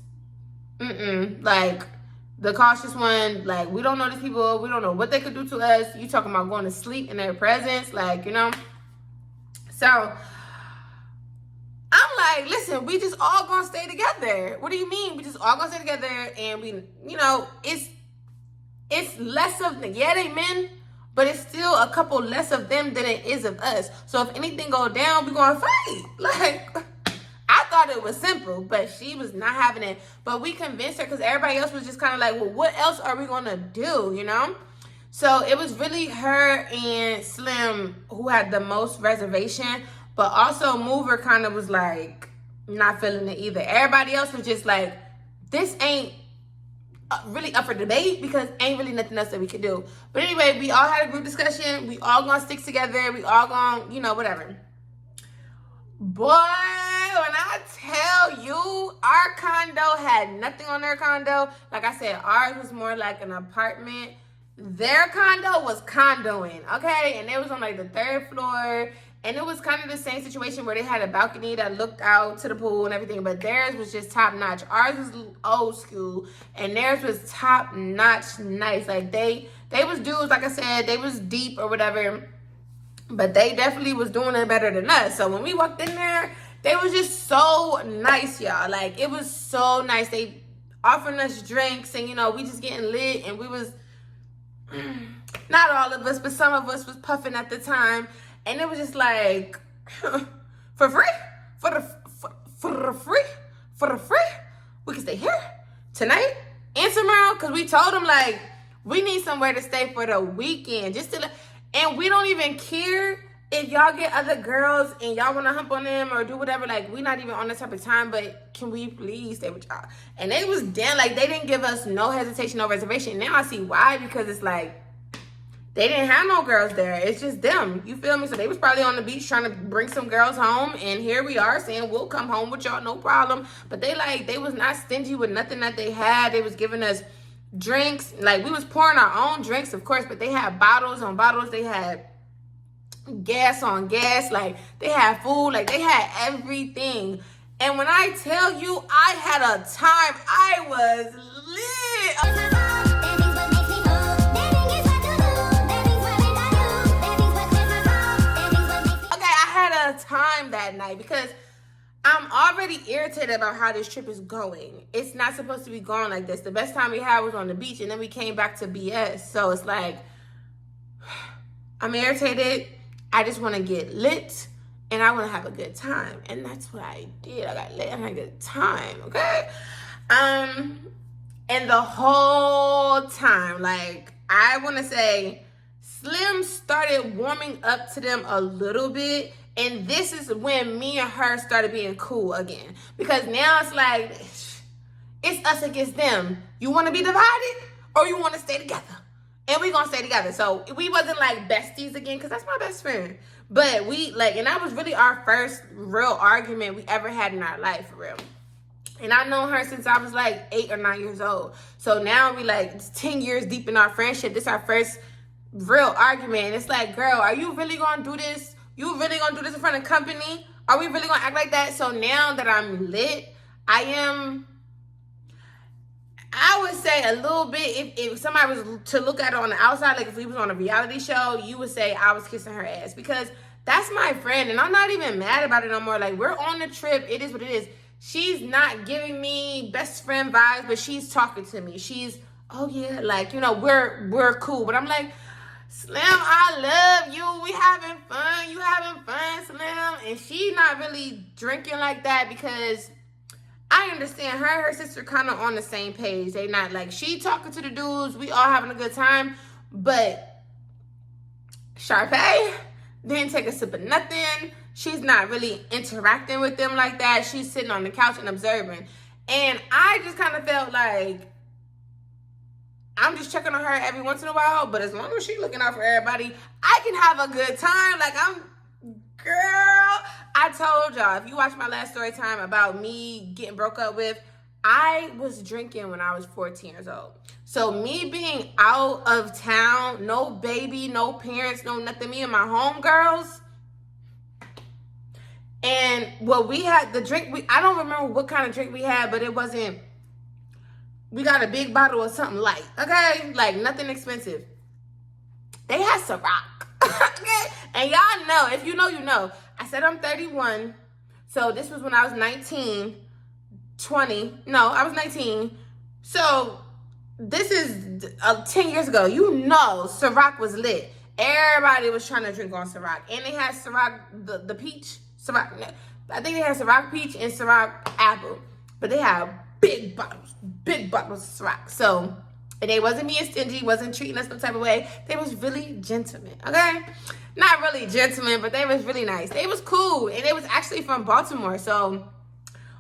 like, the cautious one. Like, we don't know these people. We don't know what they could do to us. You talking about going to sleep in their presence. Like, you know. So, I'm like, listen, we just all gonna stay together. What do you mean? We just all gonna stay together and we, you know, it's less of, yeah, they men, but it's still a couple less of them than it is of us. So if anything go down, we gonna fight. Like, I thought it was simple, but she was not having it. But we convinced her because everybody else was just kind of like, well, what else are we gonna do, you know? So it was really her and Slim who had the most reservation, but also Mover kind of was like not feeling it either. Everybody else was just like, this ain't really up for debate because ain't really nothing else that we could do. But anyway, we all had a group discussion. We all gonna stick together. We all gonna, you know, whatever. Boy, when I tell you, our condo had nothing on their condo. Like I said, ours was more like an apartment. Their condo was condoing, okay? And it was on like the 3rd floor. And it was kind of the same situation where they had a balcony that looked out to the pool and everything. But theirs was just top notch. Ours was old school. And theirs was top notch nice. Like they was dudes, like I said, they was deep or whatever. But they definitely was doing it better than us. So when we walked in there, they was just so nice, y'all. Like, it was so nice. They offering us drinks and, you know, we just getting lit. And we was, not all of us, but some of us was puffing at the time. And it was just like, for free? For the free? We can stay here tonight and tomorrow. Because we told them, like, we need somewhere to stay for the weekend. Just to, and we don't even care if y'all get other girls and y'all want to hump on them or do whatever. Like, we not even on that type of time. But can we please stay with y'all? And they was damn, like, they didn't give us no hesitation, no reservation. Now I see why. Because it's like, they didn't have no girls there. It's just them. You feel me? So they was probably on the beach trying to bring some girls home. And here we are saying, we'll come home with y'all, no problem. But they was not stingy with nothing that they had. They was giving us drinks. Like, we was pouring our own drinks, of course. But they had bottles on bottles. They had gas on gas. Like, they had food. Like, they had everything. And when I tell you, I had a time. I was lit. Time that night because I'm already irritated about how this trip is going. It's not supposed to be going like this. The best time we had was on the beach and then we came back to BS. So it's like, I'm irritated. I just want to get lit and I want to have a good time. And that's what I did. I got lit and I had a good time, okay? And the whole time, like, I want to say Slim started warming up to them a little bit. And this is when me and her started being cool again. Because now it's like, it's us against them. You want to be divided or you want to stay together? And we going to stay together. So we wasn't like besties again because that's my best friend. But we like, and that was really our first real argument we ever had in our life, for real. And I know her since I was like 8 or 9 years old. So now we like 10 years deep in our friendship. This is our first real argument. And it's like, girl, are you really going to do this? You really gonna do this in front of company? Are we really gonna act like that? So now that I'm lit, I would say a little bit, if somebody was to look at it on the outside, like if we was on a reality show, you would say I was kissing her ass. Because that's my friend, and I'm not even mad about it no more. Like, we're on the trip, it is what it is. She's not giving me best friend vibes, but she's talking to me. She's, oh yeah, like, you know, we're cool. But I'm like, Slim, I love you. We having fun. You having fun, Slim. And she's not really drinking like that because I understand her sister kind of on the same page. They not like, she talking to the dudes. We all having a good time. But Sharpay didn't take a sip of nothing. She's not really interacting with them like that. She's sitting on the couch and observing. And I just kind of felt like, I'm just checking on her every once in a while, but as long as she's looking out for everybody, I can have a good time. Like, girl, I told y'all, if you watch my last story time about me getting broke up with, I was drinking when I was 14 years old. So me being out of town, no baby, no parents, no nothing, me and my homegirls. And well, we had the drink, I don't remember what kind of drink we had, but it wasn't, we got a big bottle of something light, okay? Like nothing expensive. They had Ciroc, okay? And y'all know, if you know, you know. I said I'm 31. So this was when I was 19, 20. No, I was 19. So this is 10 years ago. You know Ciroc was lit. Everybody was trying to drink on Ciroc. And they had Ciroc, the peach. Ciroc, I think they had Ciroc peach and Ciroc apple. But they had big bottles of Ciroc. So, and they wasn't being stingy, wasn't treating us some type of way. They was really gentlemen, okay? Not really gentlemen, but they was really nice. They was cool. And they was actually from Baltimore. So,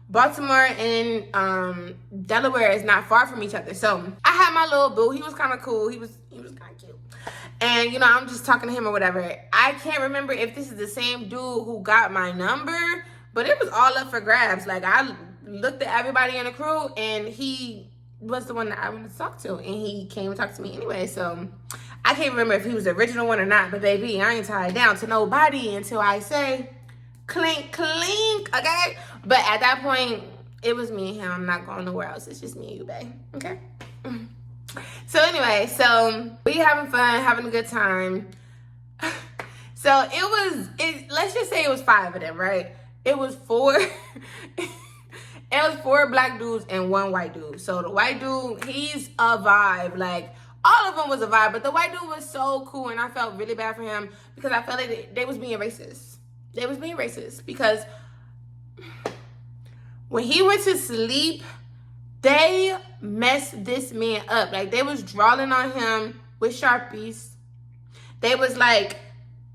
Baltimore and Delaware is not far from each other. So, I had my little boo. He was kind of cool. He was kind of cute. And, you know, I'm just talking to him or whatever. I can't remember if this is the same dude who got my number, but it was all up for grabs. Like, I looked at everybody in the crew, and he was the one that I wanted to talk to. And he came and talked to me anyway. So, I can't remember if he was the original one or not. But, baby, I ain't tied down to nobody until I say clink, clink, okay? But at that point, it was me and him. I'm not going nowhere else. It's just me and you, babe, okay? So anyway, so we having fun, having a good time. So let's just say it was 5 of them, right? It was 4. It was 4 black dudes and 1 white dude. So the white dude, he's a vibe. Like, all of them was a vibe, but the white dude was so cool, and I felt really bad for him because I felt like they was being racist. They was being racist because when he went to sleep, they messed this man up. Like, they was drawing on him with Sharpies. They was, like,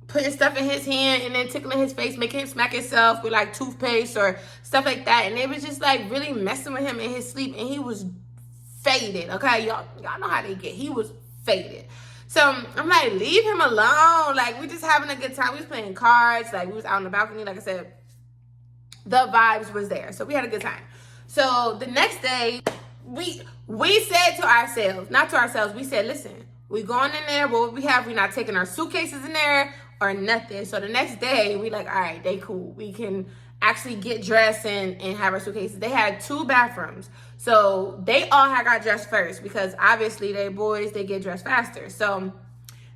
putting stuff in his hand and then tickling his face, making him smack himself with, like, toothpaste or stuff like that. And they was just, like, really messing with him in his sleep. And he was faded, okay? Y'all know how they get. He was faded. So, I'm like, leave him alone. Like, we just having a good time. We was playing cards. Like, we was out on the balcony. Like I said, the vibes was there. So, we had a good time. So the next day, we said to ourselves, not to ourselves, we said, listen, we going in there, what we have, we're not taking our suitcases in there or nothing. So the next day, we like, all right, they cool. We can actually get dressed and have our suitcases. They had 2 bathrooms. So they all had got dressed first because obviously they boys, they get dressed faster. So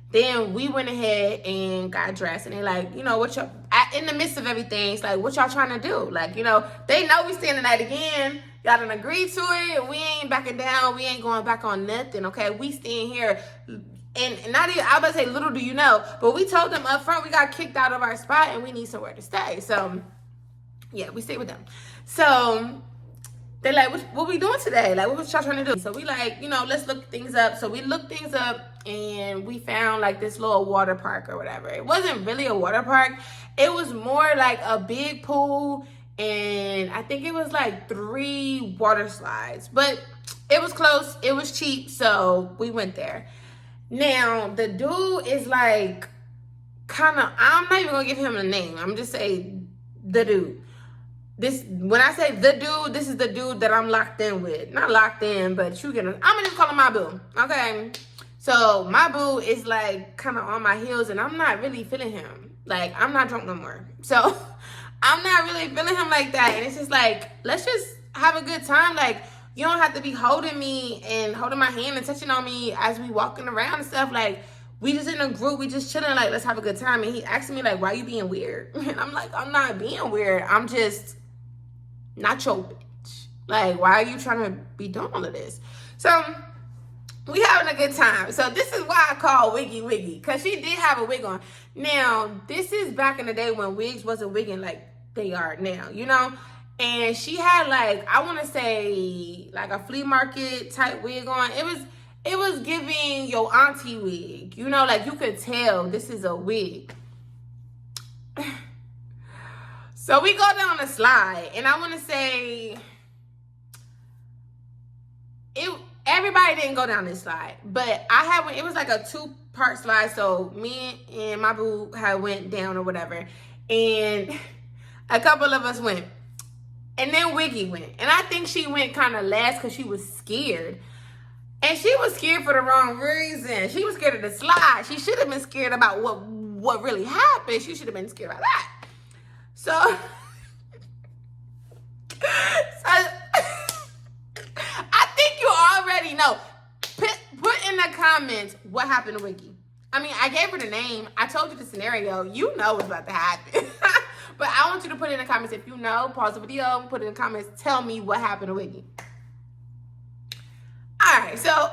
then we went ahead and got dressed, and they like, you know, what y'all, in the midst of everything, it's like, what y'all trying to do? Like, you know, they know we staying the night again. Y'all done agreed to it. We ain't backing down. We ain't going back on nothing, okay? We staying here. And not even, I was about to say, little do you know, but we told them up front we got kicked out of our spot and we need somewhere to stay. So, yeah, we stayed with them. So, they're like, what we doing today? Like, what was y'all trying to do? So we like, you know, let's look things up. So we looked things up and we found like this little water park or whatever. It wasn't really a water park. It was more like a big pool. And I think it was like 3 water slides. But it was close. It was cheap. So we went there. Now, the dude is like kind of, I'm not even going to give him a name. I'm just saying the dude. When I say the dude, this is the dude that I'm locked in with. Not locked in, but I'm gonna just call him my boo, okay? So my boo is like kind of on my heels, and I'm not really feeling him. Like, I'm not drunk no more, so I'm not really feeling him like that. And it's just like, let's just have a good time. Like, you don't have to be holding me and holding my hand and touching on me as we walking around and stuff. Like, we just in a group, we just chilling, like, let's have a good time. And he asked me like, why you being weird? And I'm like, I'm not being weird, I'm just not your bitch. Like, why are you trying to be doing all of this? So we having a good time. So this is why I call Wiggy Wiggy, because she did have a wig on. Now, this is back in the day when wigs wasn't wigging like they are now, you know? And she had like, I want to say like a flea market type wig on. It was giving your auntie wig, you know, like you could tell this is a wig. So we go down the slide, and I want to say everybody didn't go down this slide, but I had one. It was like a 2-part slide, so me and my boo had went down or whatever, and a couple of us went. And then Wiggy went. And I think she went kind of last because she was scared. And she was scared for the wrong reason. She was scared of the slide. She should have been scared about what really happened. She should have been scared about that. So I think you already know. Put in the comments what happened to Wiggy. I mean, I gave her the name. I told you the scenario. You know what's about to happen. But I want you to put it in the comments. If you know, pause the video, put it in the comments. Tell me what happened to Wiggy. All right, so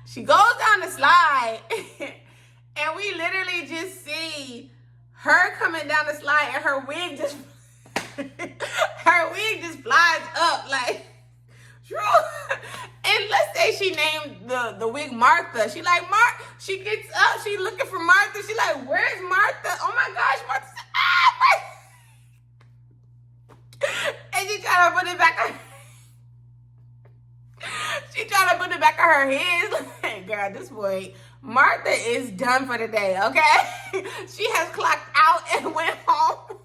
she goes down the slide. And we literally just see her coming down the slide and her wig just flies up like, and let's say she named the wig Martha. She like, she gets up, she looking for Martha. She like, where's Martha? Oh my gosh, Martha. And she trying to put it back on. She trying to put it back on her head. Like, girl, this boy, Martha is done for the day, okay? She has clocked out and went home.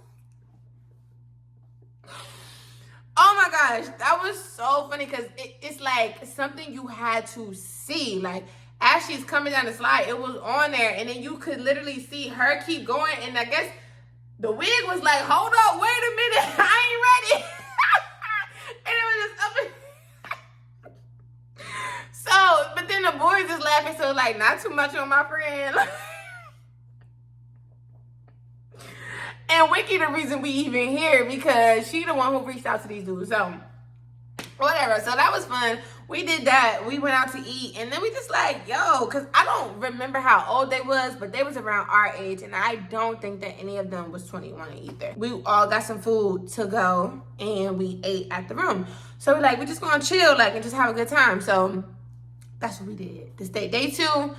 Oh my gosh, that was so funny because it's like something you had to see. Like, as she's coming down the slide, it was on there, and then you could literally see her keep going, and I guess the wig was like, hold up, wait a minute, I ain't ready. And it was just up and so, but then the boys is laughing, so like, not too much on my friend. And Wiki the reason we even here because she the one who reached out to these dudes. So whatever. So that was fun. We did that. We went out to eat. And then we just like, yo, because I don't remember how old they was, but they was around our age. And I don't think that any of them was 21 either. We all got some food to go and we ate at the room. So we're like, we're just going to chill like and just have a good time. So that's what we did. This day 2,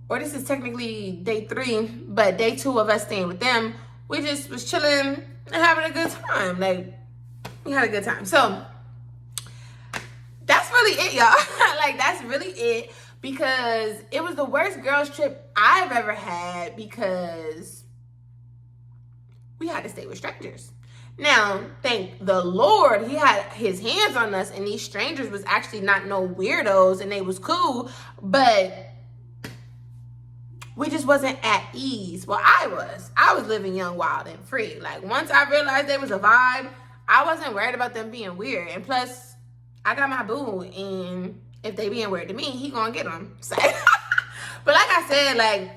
or this is technically day 3, but day 2 of us staying with them. We just was chilling and having a good time. Like, we had a good time. So, that's really it, y'all. Like, that's really it. Because it was the worst girls trip I've ever had because we had to stay with strangers. Now, thank the Lord, he had his hands on us. And these strangers was actually not no weirdos. And they was cool. But we just wasn't at ease. Well, I was living young, wild, and free. Like, once I realized there was a vibe, I wasn't worried about them being weird. And plus, I got my boo, and if they being weird to me, he gonna get them. So, but like I said, like,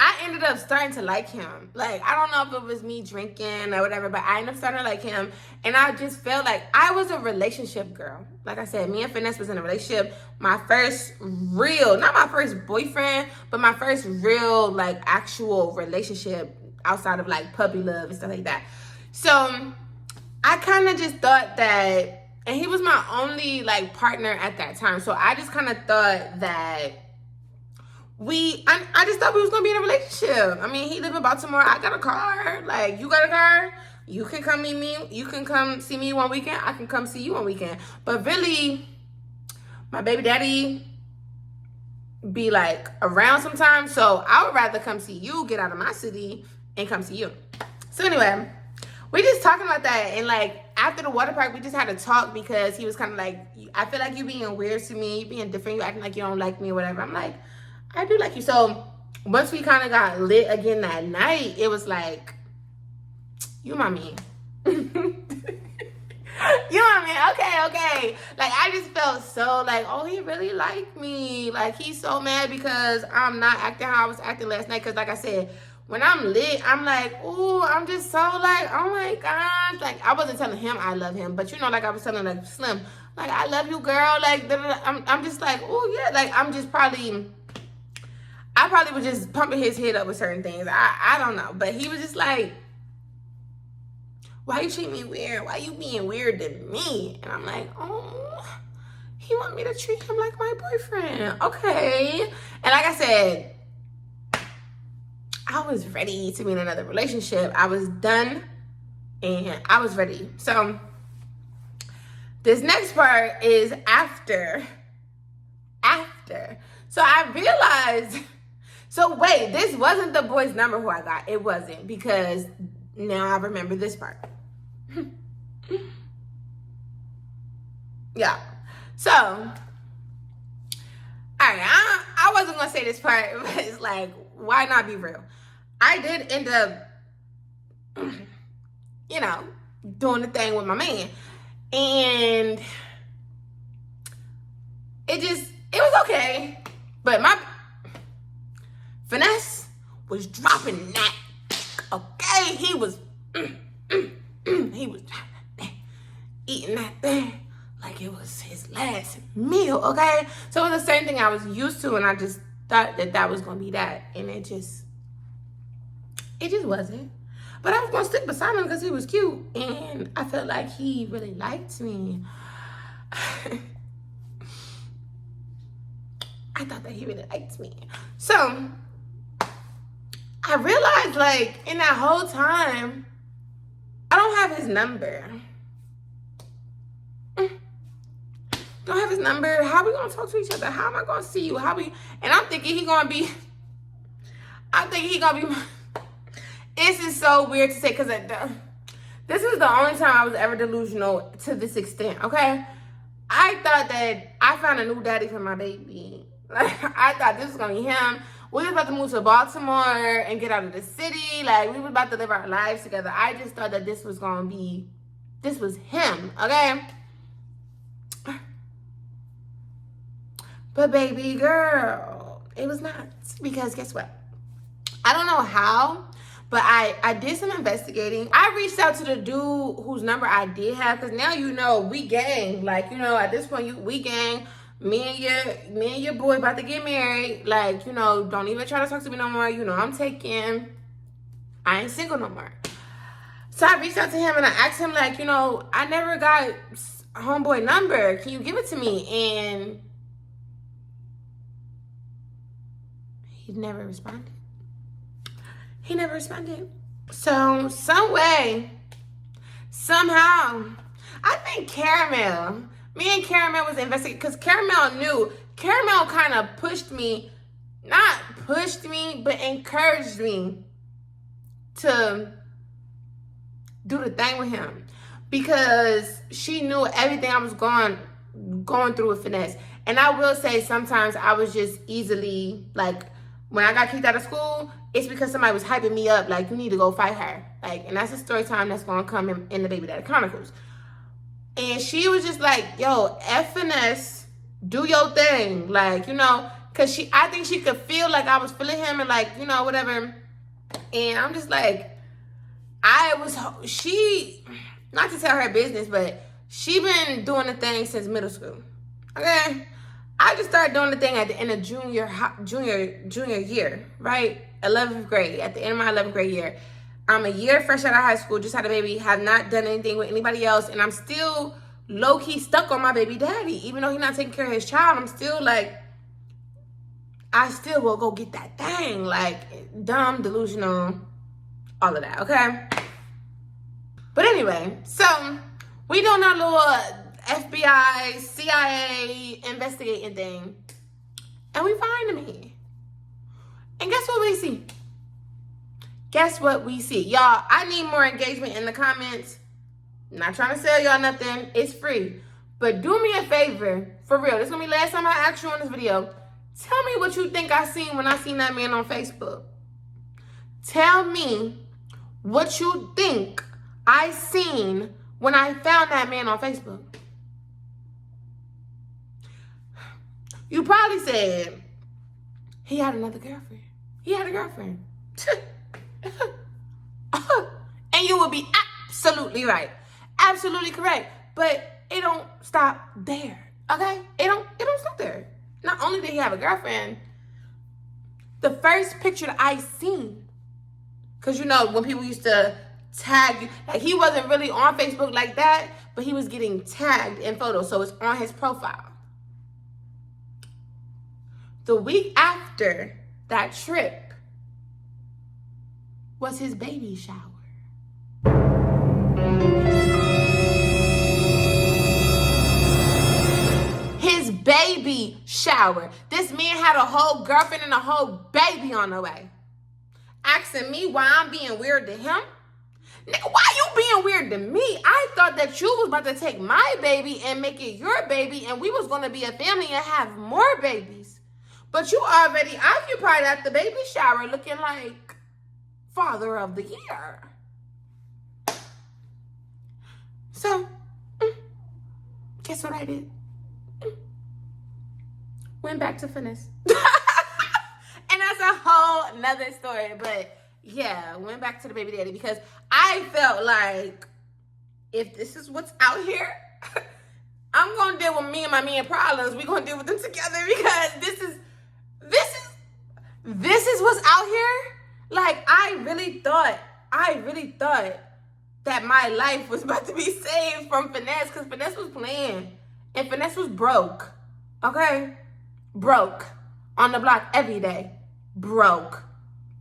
I ended up starting to like him. Like, I don't know if it was me drinking or whatever, but I ended up starting to like him. And I just felt like I was a relationship girl. Like I said, me and Finesse was in a relationship. My first real, not my first boyfriend, but my first real, like, actual relationship outside of, like, puppy love and stuff like that. So I kind of just thought that, and he was my only, like, partner at that time. So I just kind of thought that I just thought we was gonna be in a relationship. I mean, he live in Baltimore. I got a car. Like, you got a car. You can come meet me. You can come see me one weekend. I can come see you one weekend. But really, my baby daddy be like around sometimes. So I would rather come see you, get out of my city, and come see you. So anyway, we just talking about that. And like after the water park, we just had to talk because he was kind of like, I feel like you being weird to me. You being different. You acting like you don't like me or whatever. I'm like, I do like you. So once we kind of got lit again that night, it was like, you my man. You my man. Okay. Like, I just felt so like, oh, he really liked me. Like, he's so mad because I'm not acting how I was acting last night. Because like I said, when I'm lit, I'm like, oh, I'm just so like, oh my gosh. Like, I wasn't telling him I love him. But you know, like I was telling like Slim, like, I love you, girl. Like, I'm just like, oh yeah. Like, I'm just I probably was just pumping his head up with certain things. I don't know. But he was just like, why you treat me weird? Why you being weird to me? And I'm like, oh, he want me to treat him like my boyfriend. Okay. And like I said, I was ready to be in another relationship. I was done and I was ready. So this next part is after. So I realized, so wait, this wasn't the boy's number who I got. It wasn't, because now I remember this part. Yeah. So, all right, I wasn't gonna say this part, but it's like, why not be real? I did end up, you know, doing the thing with my man, and it was okay, but my finesse was dropping that. Okay, he was eating that thing like it was his last meal. Okay, so it was the same thing I was used to, and I just thought that was gonna be that, and it just wasn't. But I was gonna stick beside him because he was cute, and I felt like he really liked me. I thought that he really liked me. So I realized, like, in that whole time, I don't have his number. Don't have his number. How we gonna talk to each other? How am I gonna see you? And I'm thinking he gonna be. This is so weird to say, because this is the only time I was ever delusional to this extent. Okay, I thought that I found a new daddy for my baby. Like, I thought this was gonna be him. We was about to move to Baltimore and get out of the city. Like, we was about to live our lives together. I just thought that this was him, okay? But baby girl, it was not. Because guess what? I don't know how, but I did some investigating. I reached out to the dude whose number I did have, because now you know we gang. Like, you know, at this point we gang. Me and your boy about to get married. Like, you know, don't even try to talk to me no more. You know, I'm taken. I ain't single no more. So I reached out to him and I asked him, like, you know, I never got homeboy number. Can you give it to me? And he never responded. So some way, somehow, I think me and Caramel was investigating, because Caramel knew. Caramel kind of not pushed me, but encouraged me to do the thing with him, because she knew everything I was going through with finesse. And I will say, sometimes I was just easily, like, when I got kicked out of school, it's because somebody was hyping me up, like, you need to go fight her. Like, and that's a story time that's going to come in the Baby Daddy Chronicles. And she was just like, yo, F finesse, do your thing. Like, you know, because I think she could feel like I was feeling him and, like, you know, whatever. And I'm just like, not to tell her business, but she been doing the thing since middle school. Okay? I just started doing the thing at the end of junior year, right? 11th grade, at the end of my 11th grade year. I'm a year fresh out of high school, just had a baby, have not done anything with anybody else, and I'm still low-key stuck on my baby daddy. Even though he's not taking care of his child, I'm still like, I still will go get that thing. Like, dumb, delusional, all of that, okay? But anyway, so we doing our little FBI, CIA investigating thing, and we find me. And guess what we see? Y'all, I need more engagement in the comments. I'm not trying to sell y'all nothing. It's free. But do me a favor, for real. This is going to be the last time I ask you on this video. Tell me what you think I seen when I seen that man on Facebook. Tell me what you think I seen when I found that man on Facebook. You probably said, he had another girlfriend. He had a girlfriend. And you will be absolutely right. Absolutely correct. But it don't stop there. Okay? It don't stop there. Not only did he have a girlfriend, the first picture that I seen, because you know when people used to tag you, like, he wasn't really on Facebook like that, but he was getting tagged in photos, so it's on his profile. The week after that trip was his baby shower. His baby shower. This man had a whole girlfriend and a whole baby on the way. Asking me why I'm being weird to him. Nigga, why you being weird to me? I thought that you was about to take my baby and make it your baby, and we was going to be a family and have more babies. But you already occupied at the baby shower looking like Father of the Year. So, guess what I did? Went back to Finesse. And that's a whole nother story. But yeah, went back to the baby daddy because I felt like if this is what's out here, I'm gonna deal with me and my man problems. We're gonna deal with them together because this is what's out here. Like I really thought that my life was about to be saved from Finesse because Finesse was playing and Finesse was broke. Okay? Broke. On the block every day. Broke.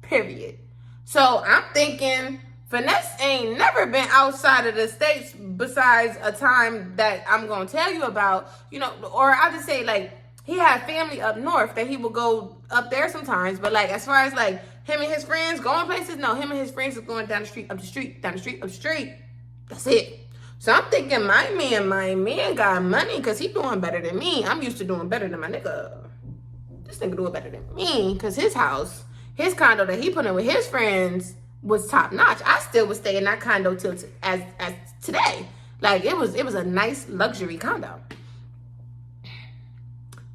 Period. So I'm thinking Finesse ain't never been outside of the States besides a time that I'm going to tell you about, you know, or I'll just say like he had family up north that he would go up there sometimes. But like as far as like him and his friends going places, no, him and his friends is going down the street, up the street, down the street, up the street. That's it. So I'm thinking my man got money because he doing better than me. I'm used to doing better than my nigga. This nigga doing better than me because his house, his condo that he put in with his friends was top notch. I still would stay in that condo till as today. Like it was a nice luxury condo.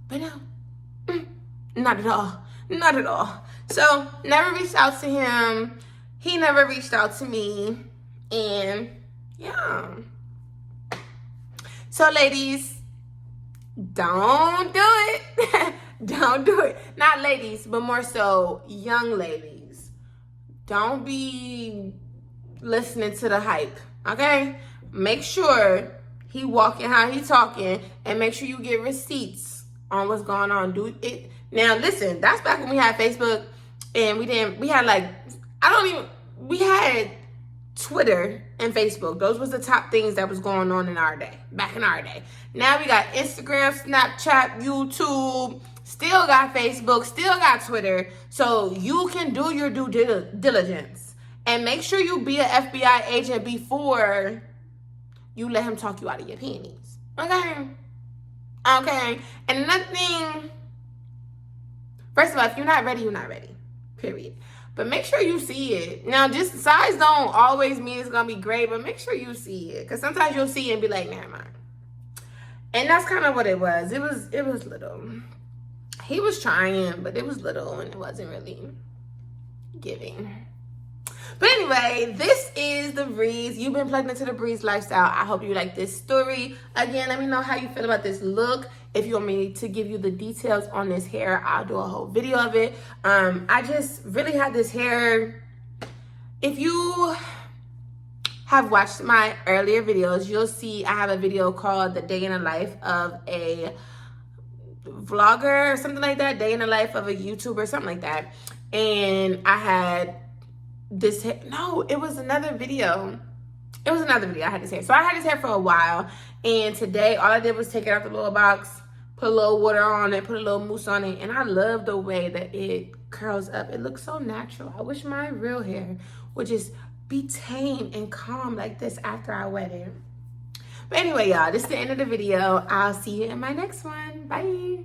But no, not at all. Not at all. So never reached out to him. He never reached out to me. And yeah. So ladies, don't do it. Don't do it. Not ladies, but more so young ladies. Don't be listening to the hype, okay? Make sure he walking how he talking and make sure you get receipts on what's going on. Do it. Now, listen, that's back when we had Facebook and we had Twitter and Facebook. Those was the top things that was going on in our day, back in our day. Now we got Instagram, Snapchat, YouTube, still got Facebook, still got Twitter. So you can do your due diligence and make sure you be an FBI agent before you let him talk you out of your panties. Okay? Okay. And another thing, first of all, if you're not ready, you're not ready. Period. But make sure you see it. Now, just size don't always mean it's going to be great, but make sure you see it. Because sometimes you'll see it and be like, never mind. And that's kind of what it was. It was little. He was trying, but it was little and it wasn't really giving. But anyway, this is TheBreeze. You've been plugged into TheBreeze lifestyle. I hope you like this story. Again, let me know how you feel about this look. If you want me to give you the details on this hair, I'll do a whole video of it. I just really had this hair. If you have watched my earlier videos, you'll see I have a video called The Day in the Life of a Vlogger or something like that. Day in the Life of a YouTuber, something like that. And I had this hair. No, it was another video. It was another video I had this hair. So I had this hair for a while. And today, all I did was take it out the little box, put a little water on it, put a little mousse on it. And I love the way that it curls up. It looks so natural. I wish my real hair would just be tame and calm like this after I wet it. But anyway, y'all, this is the end of the video. I'll see you in my next one. Bye.